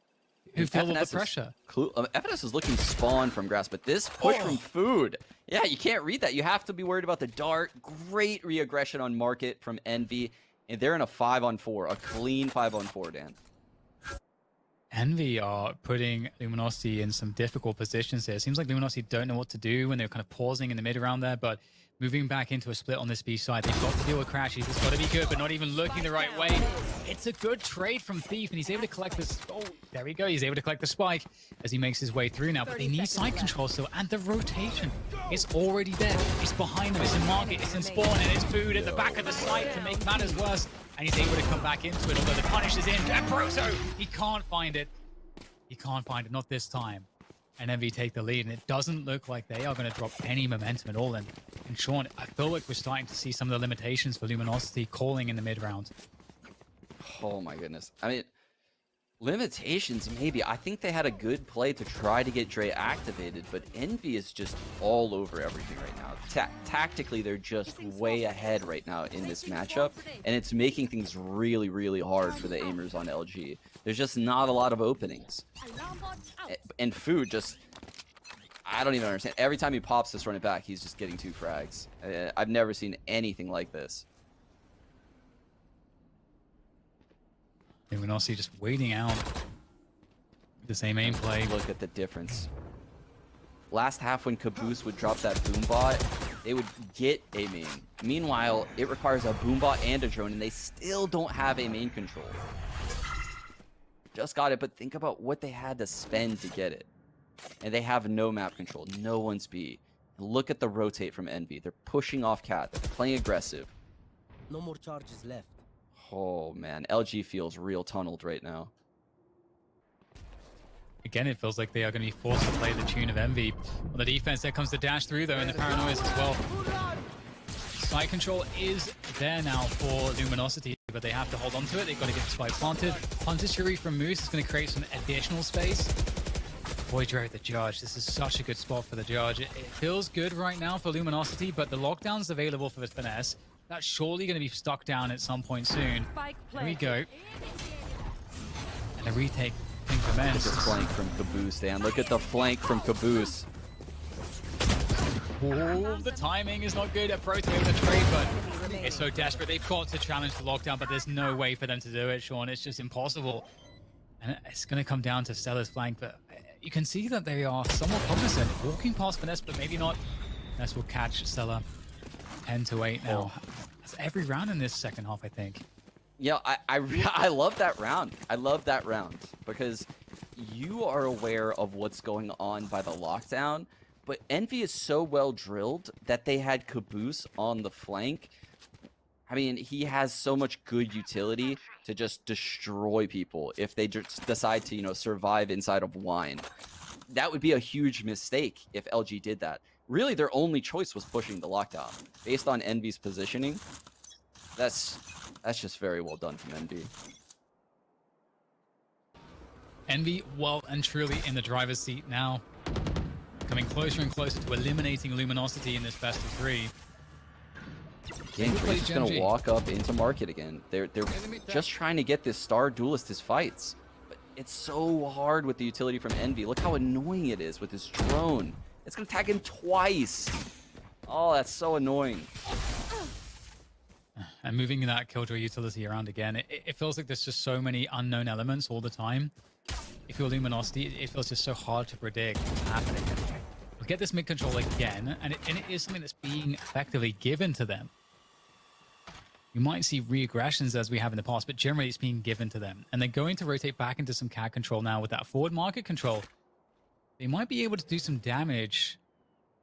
who feel the pressure. FNS is looking spawn from grass, but this push from Food. Yeah, you can't read that. You have to be worried about the dart. Great re-aggression on market from Envy. And they're in a 5-on-4, a clean 5-on-4, Dan. Envy are putting Luminosity in some difficult positions here. It seems like Luminosity don't know what to do when they're kind of pausing in the mid round there, but moving back into a split on this B side. They've got to deal with crashes. It's got to be good, but not even looking the right way. It's a good trade from Thief, and he's able to collect this. Oh, there we go. He's able to collect the spike as he makes his way through now, but they need side control still, and the rotation is already there. It's behind them. It's in market. It's in spawn, and it's Food at the back of the site to make matters worse. And he's able to come back into it, although the punish is in. And Proto, he can't find it. He can't find it, not this time. And Envy take the lead, and it doesn't look like they are going to drop any momentum at all. And Sean, I feel like we're starting to see some of the limitations for Luminosity calling in the mid-round. Oh my goodness. I mean, limitations maybe. I think they had a good play to try to get Dre activated, but Envy is just all over everything right now. Tactically, they're just way ahead right now in this matchup, and it's making things really, really hard for the aimers on LG. There's just not a lot of openings. And Food just, I don't even understand. Every time he pops this running back, he's just getting 2 frags. I've never seen anything like this. Luminosity just waiting out the same aim play. Look at the difference. Last half when Caboose would drop that boombot, they would get a main. Meanwhile, it requires a boombot and a drone, and they still don't have a main control. Just got it, but think about what they had to spend to get it. And they have no map control, no one's B. Look at the rotate from Envy. They're pushing off Cat. They're playing aggressive. No more charges left. Oh man, LG feels real tunneled right now. Again, it feels like they are going to be forced to play the tune of Envy. On the defense, there comes the dash through, though, and the paranoias as well. Side control is there now for Luminosity, but they have to hold on to it. They've got to get the spike planted. Hunter's Fury from Moose is going to create some additional space. Boy, Dre, the Judge. This is such a good spot for the Judge. It feels good right now for Luminosity, but the lockdown's available for the Finesse. That's surely going to be stuck down at some point soon. Here we go. And a retake can commence. Look at the flank from Caboose, Dan. Look at the flank from Caboose. Oh, the timing is not good. Pro to be able to trade, but it's so desperate. They've got to challenge the lockdown, but there's no way for them to do it, Sean. It's just impossible. And it's going to come down to Stella's flank, but you can see that they are somewhat cognizant. Walking past Finesse, but maybe not. Finesse will catch Stella 10-8 now. That's every round in this second half, I think. Yeah, I love that round. I love that round because you are aware of what's going on by the lockdown, but Envy is so well drilled that they had Caboose on the flank. I mean, he has so much good utility to just destroy people if they just decide to, you know, survive inside of Wine. That would be a huge mistake if LG did that. Really, their only choice was pushing the lockdown. Based on Envy's positioning, that's just very well done from Envy. Envy well and truly in the driver's seat now. Coming closer and closer to eliminating Luminosity in this best of 3. Again, Trace is going to walk up into market again. They're just trying to get this star duelist his fights. But it's so hard with the utility from Envy. Look how annoying it is with his drone. It's going to tag him twice. Oh, that's so annoying. And moving that Killjoy utility around again, it feels like there's just so many unknown elements all the time. If you're Luminosity, it feels just so hard to predict what's happening. We get this mid-control again, and it is something that's being effectively given to them. You might see reaggressions as we have in the past, but generally it's being given to them. And they're going to rotate back into some CAD control now with that forward market control. They might be able to do some damage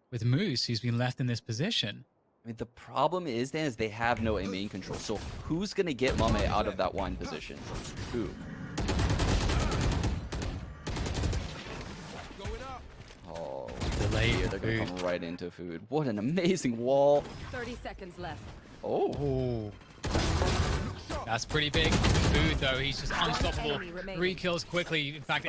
with Moose, who's been left in this position. I mean, the problem is then is they have no A main control. So who's going to get Mame out of that Wine position? Who? Oh, Delay. they're going to come right into Food. What an amazing wall. 30 seconds left. Oh. That's pretty big. Food, though, he's just unstoppable. 3 kills quickly. In fact,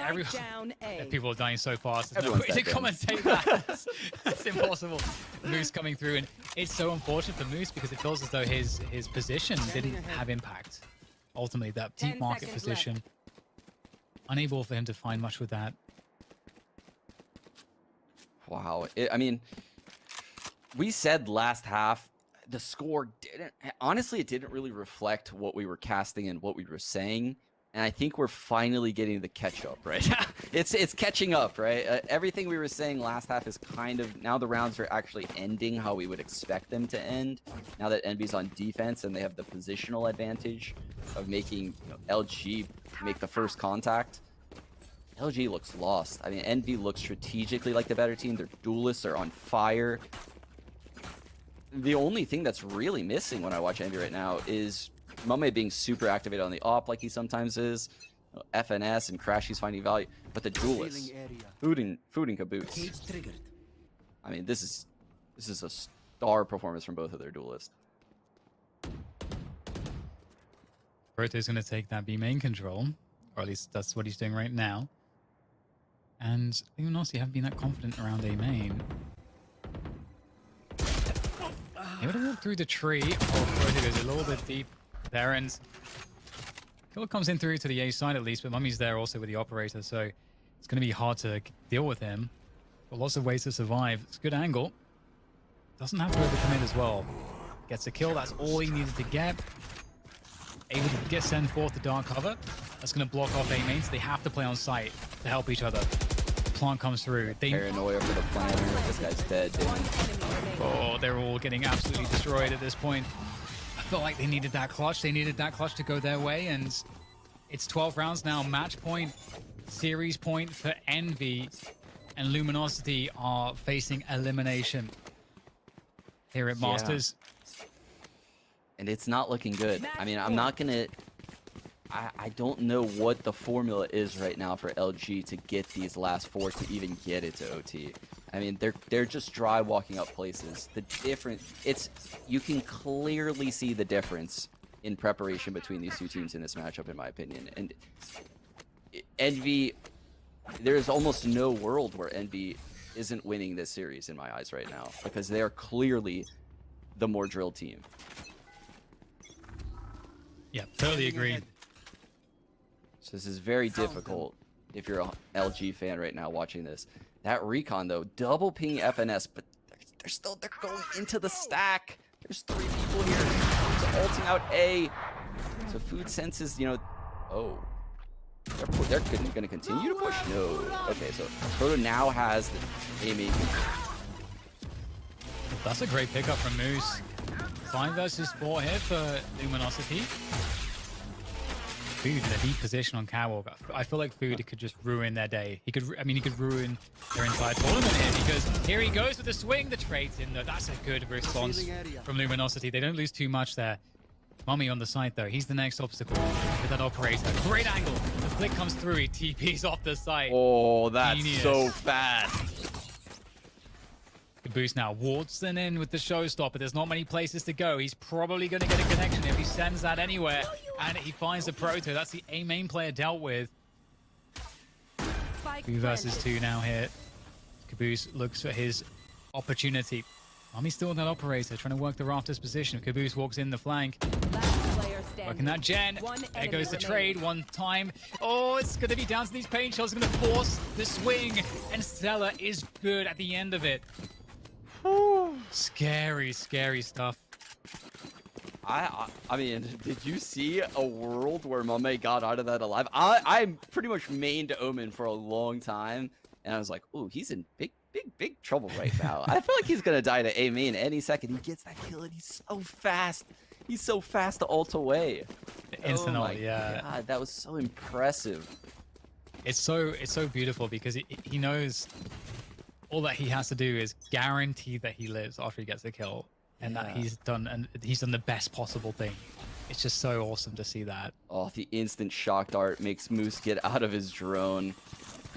people are dying so fast. There's no way to commentate that. That's impossible. Moose coming through, and it's so unfortunate for Moose because it feels as though his position didn't have impact. Ultimately, that deep market position, unable for him to find much with that. Wow. I mean, we said last half, the score honestly, it didn't really reflect what we were casting and what we were saying. And I think we're finally getting the catch up, right? it's catching up, right? Everything we were saying last half is kind of, now the rounds are actually ending how we would expect them to end. Now that Envy's on defense and they have the positional advantage of making LG make the first contact. LG looks lost. I mean, Envy looks strategically like the better team. Their duelists are on fire. The only thing that's really missing when I watch Envy right now is Mame being super activated on the op like he sometimes is. FNS and Crash, he's finding value. But the duelists, Food and Caboose. I mean, this is a star performance from both of their duelists. Proto's going to take that B main control, or at least that's what he's doing right now. And Luminosity haven't been that confident around A main. Able to walk through the tree. Oh, Proto goes a little bit deep there, and Killer comes in through to the A side at least, but Mummy's there also with the operator, so it's going to be hard to deal with him. But lots of ways to survive. It's a good angle. Doesn't have to overcommit as well. Gets a kill. That's all he needed to get. Able to get send forth the dark cover. That's going to block off A main, so they have to play on site to help each other. Plant comes through. Paranoia for the planner. This guy's dead, dude. Oh, they're all getting absolutely destroyed at this point. I felt like they needed that clutch. They needed that clutch to go their way, and it's 12 rounds now. Match point, series point for Envy, and Luminosity are facing elimination here at Masters. And it's not looking good. I mean, I'm not gonna... I don't know what the formula is right now for LG to get these last 4 to even get it to OT. I mean, they're just dry walking up places. You can clearly see the difference in preparation between these two teams in this matchup, in my opinion. And Envy, there's almost no world where Envy isn't winning this series in my eyes right now, because they are clearly the more drilled team. Yeah, totally agree. So this is very difficult if you're an LG fan right now watching this. That recon though, double ping FNS, but they're going into the stack. There's 3 people here. So ulting out A. So Food senses, oh. They're going to continue to push? No. Okay, so Proto now has the A main. That's a great pickup from Moose. 5 versus 4 here for Luminosity. Food in a deep position on Catwalk. I feel like Food could just ruin their day. He could ruin their entire tournament here, because here he goes with the swing. The trade's in there. That's a good response from Luminosity. They don't lose too much there. Mummy on the side though. He's the next obstacle with that operator. Great angle. The flick comes through. He TP's off the side. Oh, that's Genius. so fast. Good boost now. Watson in with the showstopper. There's not many places to go. He's probably going to get a connection if he sends that anywhere. And he finds the Proto. That's the A main player dealt with. 2 versus 2 now here. Caboose looks for his opportunity. Mummy's still on that operator, trying to work the rafters position. Caboose walks in the flank. Working that gen. There goes the trade one time. Oh, it's going to be down to these paint shots. It's going to force the swing. And Stella is good at the end of it. Scary, scary stuff. I mean, did you see a world where Mame got out of that alive? I pretty much mained Omen for a long time, and I was like, ooh, he's in big trouble right now. I feel like he's gonna die to A main any second. He gets that kill, and he's so fast. He's so fast to ult away. The instant ult, yeah. God, that was so impressive. It's so beautiful because he knows all that he has to do is guarantee that he lives after he gets a kill, and that he's done the best possible thing. It's just so awesome to see that. Oh, the instant shock dart makes Moose get out of his drone.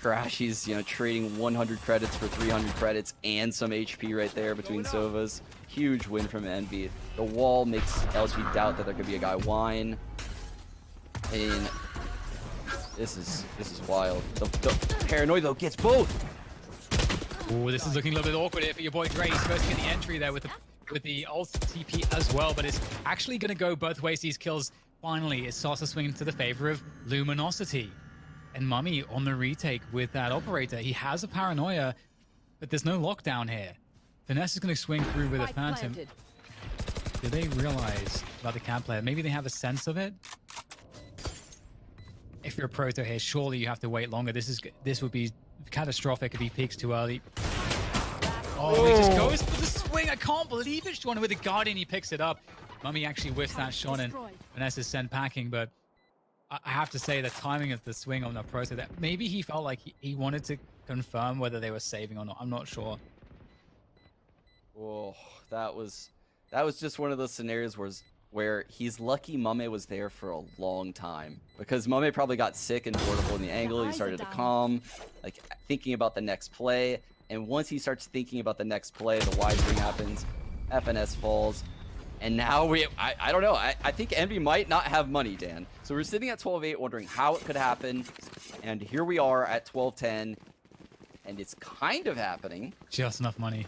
Crash, he's trading 100 credits for 300 credits and some HP right there between Sovas. Huge win from Envy. The wall makes LG doubt that there could be a guy Wine. And this is wild. The Paranoid though gets both. Oh, this is looking a little bit awkward here for your boy Dre. He's supposed to get the entry there with the ult TP as well, but it's actually going to go both ways. These kills, finally, it starts to swing into the favor of Luminosity. And Mummy on the retake with that operator. He has a Paranoia, but there's no lockdown here. Finesse is going to swing through with a Phantom. Do they realize about the camp player? Maybe they have a sense of it? If you're a Proto here, surely you have to wait longer. This would be catastrophic if he peeks too early. Oh, he just goes for the swing. I can't believe it. Sean with the Guardian, he picks it up. Mummy actually whiffs that shot, and Vanessa is sent packing, but I have to say the timing of the swing on the Proto, that maybe he felt like he wanted to confirm whether they were saving or not. I'm not sure. Oh, that was just one of those scenarios where he's lucky Mame was there for a long time, because Mame probably got sick and portable in the angle. He started to calm, like thinking about the next play, and once he starts thinking about the next play, the wide ring happens, FNS falls, and now I don't know. I think Envy might not have money, Dan. So we're sitting at 12-8 wondering how it could happen, and here we are at 12-10, and it's kind of happening. Just enough money.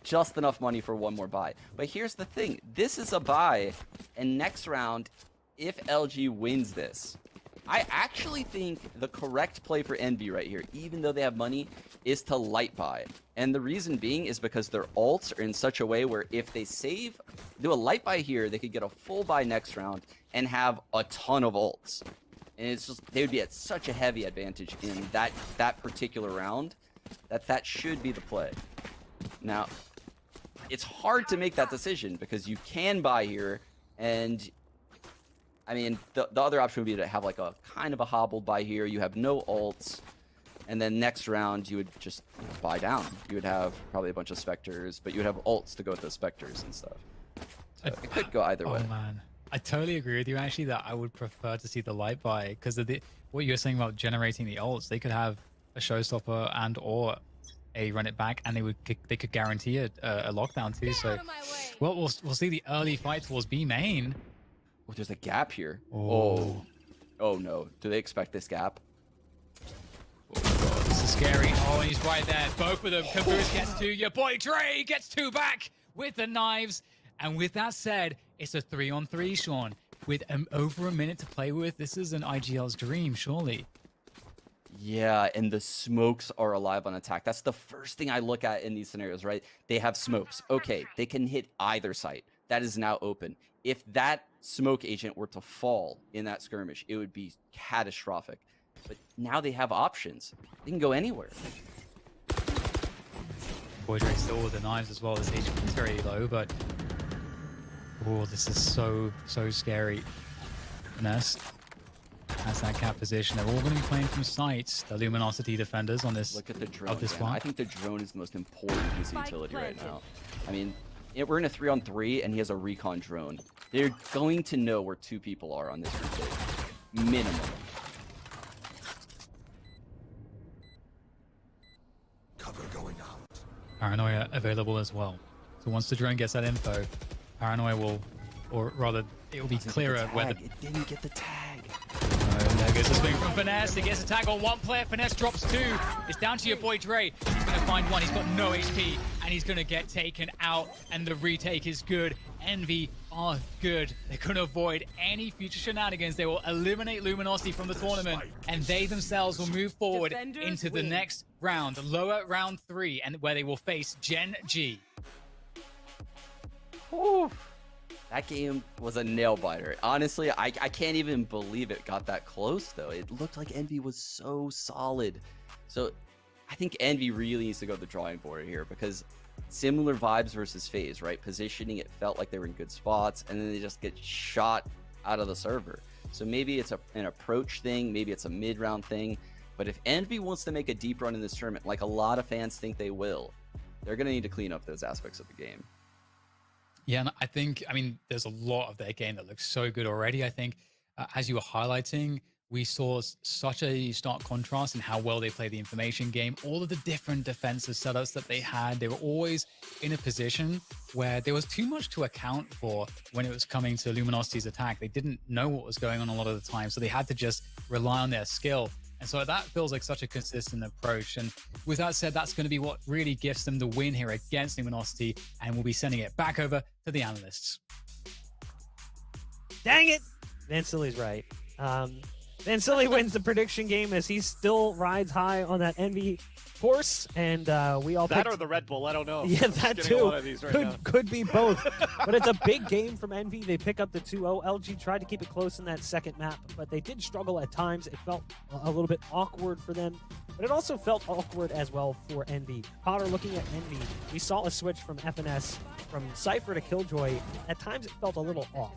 Just enough money for one more buy. But here's the thing. This is a buy, and next round, if LG wins this, I actually think the correct play for Envy right here, even though they have money, is to light buy. And the reason being is because their ults are in such a way where if they do a light buy here, they could get a full buy next round and have a ton of ults. And it's just, they would be at such a heavy advantage in that particular round that should be the play. Now, it's hard to make that decision because you can buy here, and I mean, the other option would be to have like a kind of a hobbled buy here. You have no ults, and then next round you would just buy down. You would have probably a bunch of Spectres, but you would have ults to go with those Spectres and stuff. So it could go either way. Oh man, I totally agree with you actually that I would prefer to see the light buy, because of what you're saying about generating the ults. They could have a showstopper and or a run it back, and they could guarantee a lockdown too. So well, we'll see the early fight towards B main. Oh, there's a gap here. Oh no, do they expect this gap? Oh god, this is scary. Oh, and he's right there. Both of them. Caboose gets two. Your boy Dre gets two back with the knives. And with that said, it's a 3-on-3, Sean, with over a minute to play with. This is an IGL's dream, surely. Yeah, and the smokes are alive on attack. That's the first thing I look at in these scenarios, right? They have smokes. Okay, they can hit either site. That is now open. If that smoke agent were to fall in that skirmish, it would be catastrophic. But now they have options. They can go anywhere. Boy Dre still with the knives as well. His HP is very low, but Oh, this is so scary. Finesse has that cap position. They're all going to be playing from sight. The Luminosity defenders on this. Look at the drone. This Man. one. I think the drone is the most important piece of utility right now. I mean, we're in a 3-on-3, and he has a recon drone. They're going to know where 2 people are on this retake. Minimum. Cover going out. Paranoia available as well. So once the drone gets that info, Paranoia will, or rather, it will be clearer whether. It didn't get the tag. There goes the swing from Finesse. He gets a tag on 1 player. Finesse drops 2. It's down to your boy Dre. He's going to find 1. He's got no HP, and he's going to get taken out. And the retake is good. Envy are good. They couldn't avoid any future shenanigans. They will eliminate Luminosity from the tournament, and they themselves will move forward into the next round, lower round 3, and where they will face Gen G. Whew. That game was a nail biter. Honestly, I can't even believe it got that close, though. It looked like Envy was so solid. So I think Envy really needs to go to the drawing board here, because similar vibes versus FaZe, right? Positioning, it felt like they were in good spots, and then they just get shot out of the server. So maybe it's an approach thing, maybe it's a mid-round thing. But if Envy wants to make a deep run in this tournament, like a lot of fans think they will, they're going to need to clean up those aspects of the game. Yeah, and I mean, there's a lot of their game that looks so good already. I think, as you were highlighting, we saw such a stark contrast in how well they play the information game. All of the different defensive setups that they had, they were always in a position where there was too much to account for when it was coming to Luminosity's attack. They didn't know what was going on a lot of the time, so they had to just rely on their skill. And so that feels like such a consistent approach. And with that said, that's going to be what really gives them the win here against Luminosity. And we'll be sending it back over to the analysts. Dang it! Vansilly's right. Vansilly wins the prediction game as he still rides high on that Envy horse, and we all that picked... or the Red Bull. I don't know. Yeah, that too. Right could be both. But it's a big game from Envy. They pick up the 2-0. LG tried to keep it close in that second map, but they did struggle at times. It felt a little bit awkward for them, but it also felt awkward as well for Envy. Potter, looking at Envy, we saw a switch from FNS from Cypher to Killjoy. At times it felt a little off.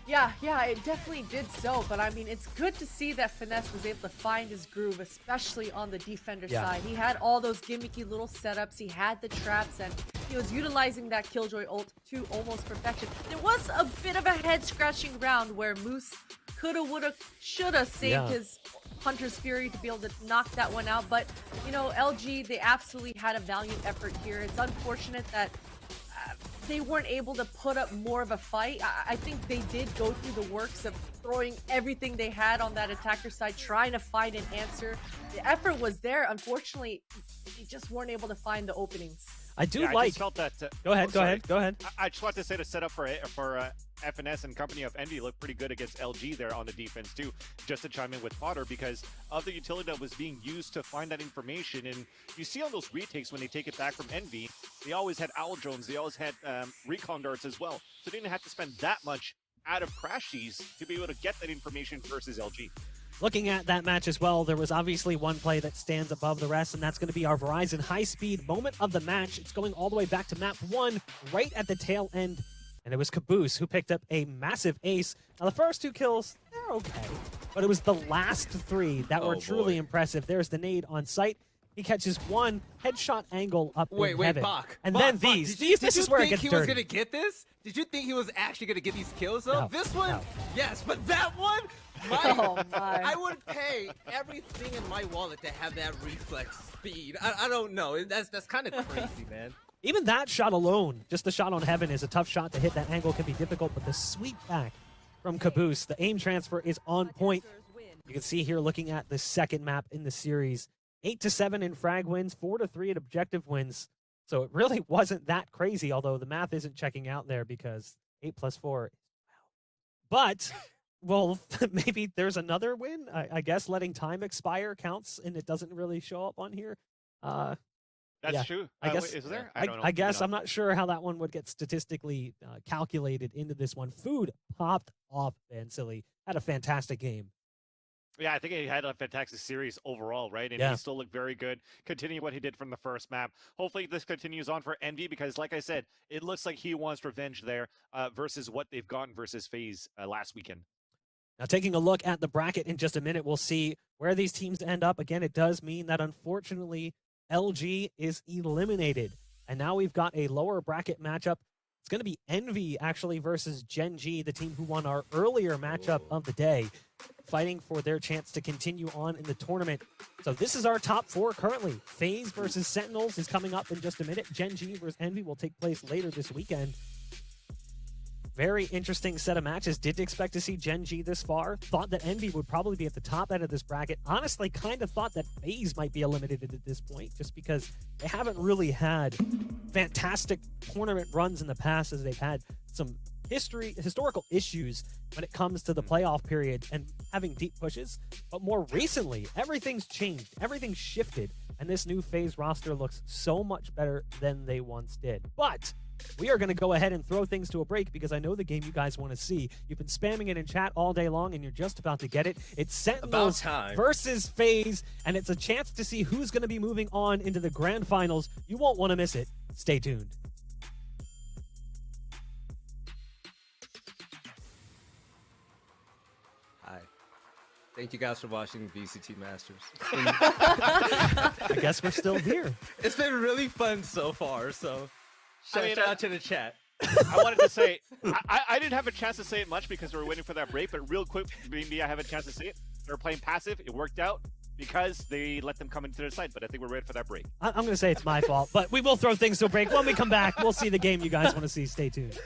Yeah, it definitely did so. But I mean, it's good to see that Finesse was able to find his groove, especially on the defender side. He had all those gimmicky little setups. He had the traps, and he was utilizing that Killjoy ult to almost perfection. There was a bit of a head-scratching round where Moose coulda, woulda, shoulda saved his Hunter's Fury to be able to knock that one out. But, you know, LG, they absolutely had a valiant effort here. It's unfortunate that they weren't able to put up more of a fight. I think they did go through the works of throwing everything they had on that attacker side, trying to find an answer. The effort was there. Unfortunately, they just weren't able to find the openings. I do I like... just felt that... Go ahead. I just want to say the setup for FNS and company of Envy looked pretty good against LG there on the defense too, just to chime in with Potter, because of the utility that was being used to find that information. And you see on those retakes when they take it back from Envy, they always had owl drones, they always had recon darts as well, so they didn't have to spend that much out of crashies to be able to get that information versus LG. Looking at that match as well, there was obviously one play that stands above the rest, and that's going to be our Verizon high-speed moment of the match. It's going all the way back to map 1, right at the tail end, and it was Caboose who picked up a massive ace. Now, the first 2 kills, they're okay, but it was the last 3 that were truly impressive. There's the nade on site. He catches one headshot angle up in heaven. Bach. And Bach, then Bach, these did is where it gets dirty. Did you think he was going to get this? Did you think he was actually going to get these kills, though? No, this one? no. Yes, but that one? Oh my. I would pay everything in my wallet to have that reflex speed. I don't know. That's kind of crazy, man. Even that shot alone, just the shot on heaven, is a tough shot to hit. That angle can be difficult, but the sweep back from Caboose, the aim transfer is on point. You can see here looking at the second map in the series, 8-7 in frag wins, 4-3 in objective wins. So it really wasn't that crazy, although the math isn't checking out there because 8 + 4. But, well, maybe there's another win. I guess letting time expire counts, and it doesn't really show up on here. That's true. I guess, is there? I don't know. I guess I'm not sure how that one would get statistically calculated into this one. Food popped off. Vansilly had a fantastic game. Yeah, I think he had a fantastic series overall, right? And Yeah. he still looked very good, continuing what he did from the first map. Hopefully this continues on for Envy because, like I said, it looks like he wants revenge there versus what they've gotten versus FaZe last weekend. Now, taking a look at the bracket in just a minute, we'll see where these teams end up. Again, it does mean that, unfortunately, LG is eliminated. And now we've got a lower bracket matchup. It's going to be Envy, actually, versus Gen G, the team who won our earlier matchup of the day, fighting for their chance to continue on in the tournament. So this is our top 4 currently. FaZe versus Sentinels is coming up in just a minute. Gen G versus Envy will take place later this weekend. Very interesting set of matches. Didn't expect to see Gen G this far. Thought that Envy would probably be at the top end of this bracket. Honestly, kind of thought that FaZe might be eliminated at this point, just because they haven't really had fantastic tournament runs in the past, as they've had some historical issues when it comes to the playoff period and having deep pushes. But more recently, everything's changed. Everything's shifted. And this new FaZe roster looks so much better than they once did. But we are going to go ahead and throw things to a break because I know the game you guys want to see. You've been spamming it in chat all day long, and you're just about to get it. It's Sentinels versus FaZe, and it's a chance to see who's going to be moving on into the grand finals. You won't want to miss it. Stay tuned. Hi. Thank you guys for watching VCT Masters. I guess we're still here. It's been really fun so far, so shout out to the chat. I wanted to say, I didn't have a chance to say it much because we were waiting for that break, but real quick, maybe I have a chance to say it. They were playing passive. It worked out because they let them come into their side, but I think we're ready for that break. I'm going to say it's my fault, but we will throw things to a break. When we come back, we'll see the game you guys want to see. Stay tuned.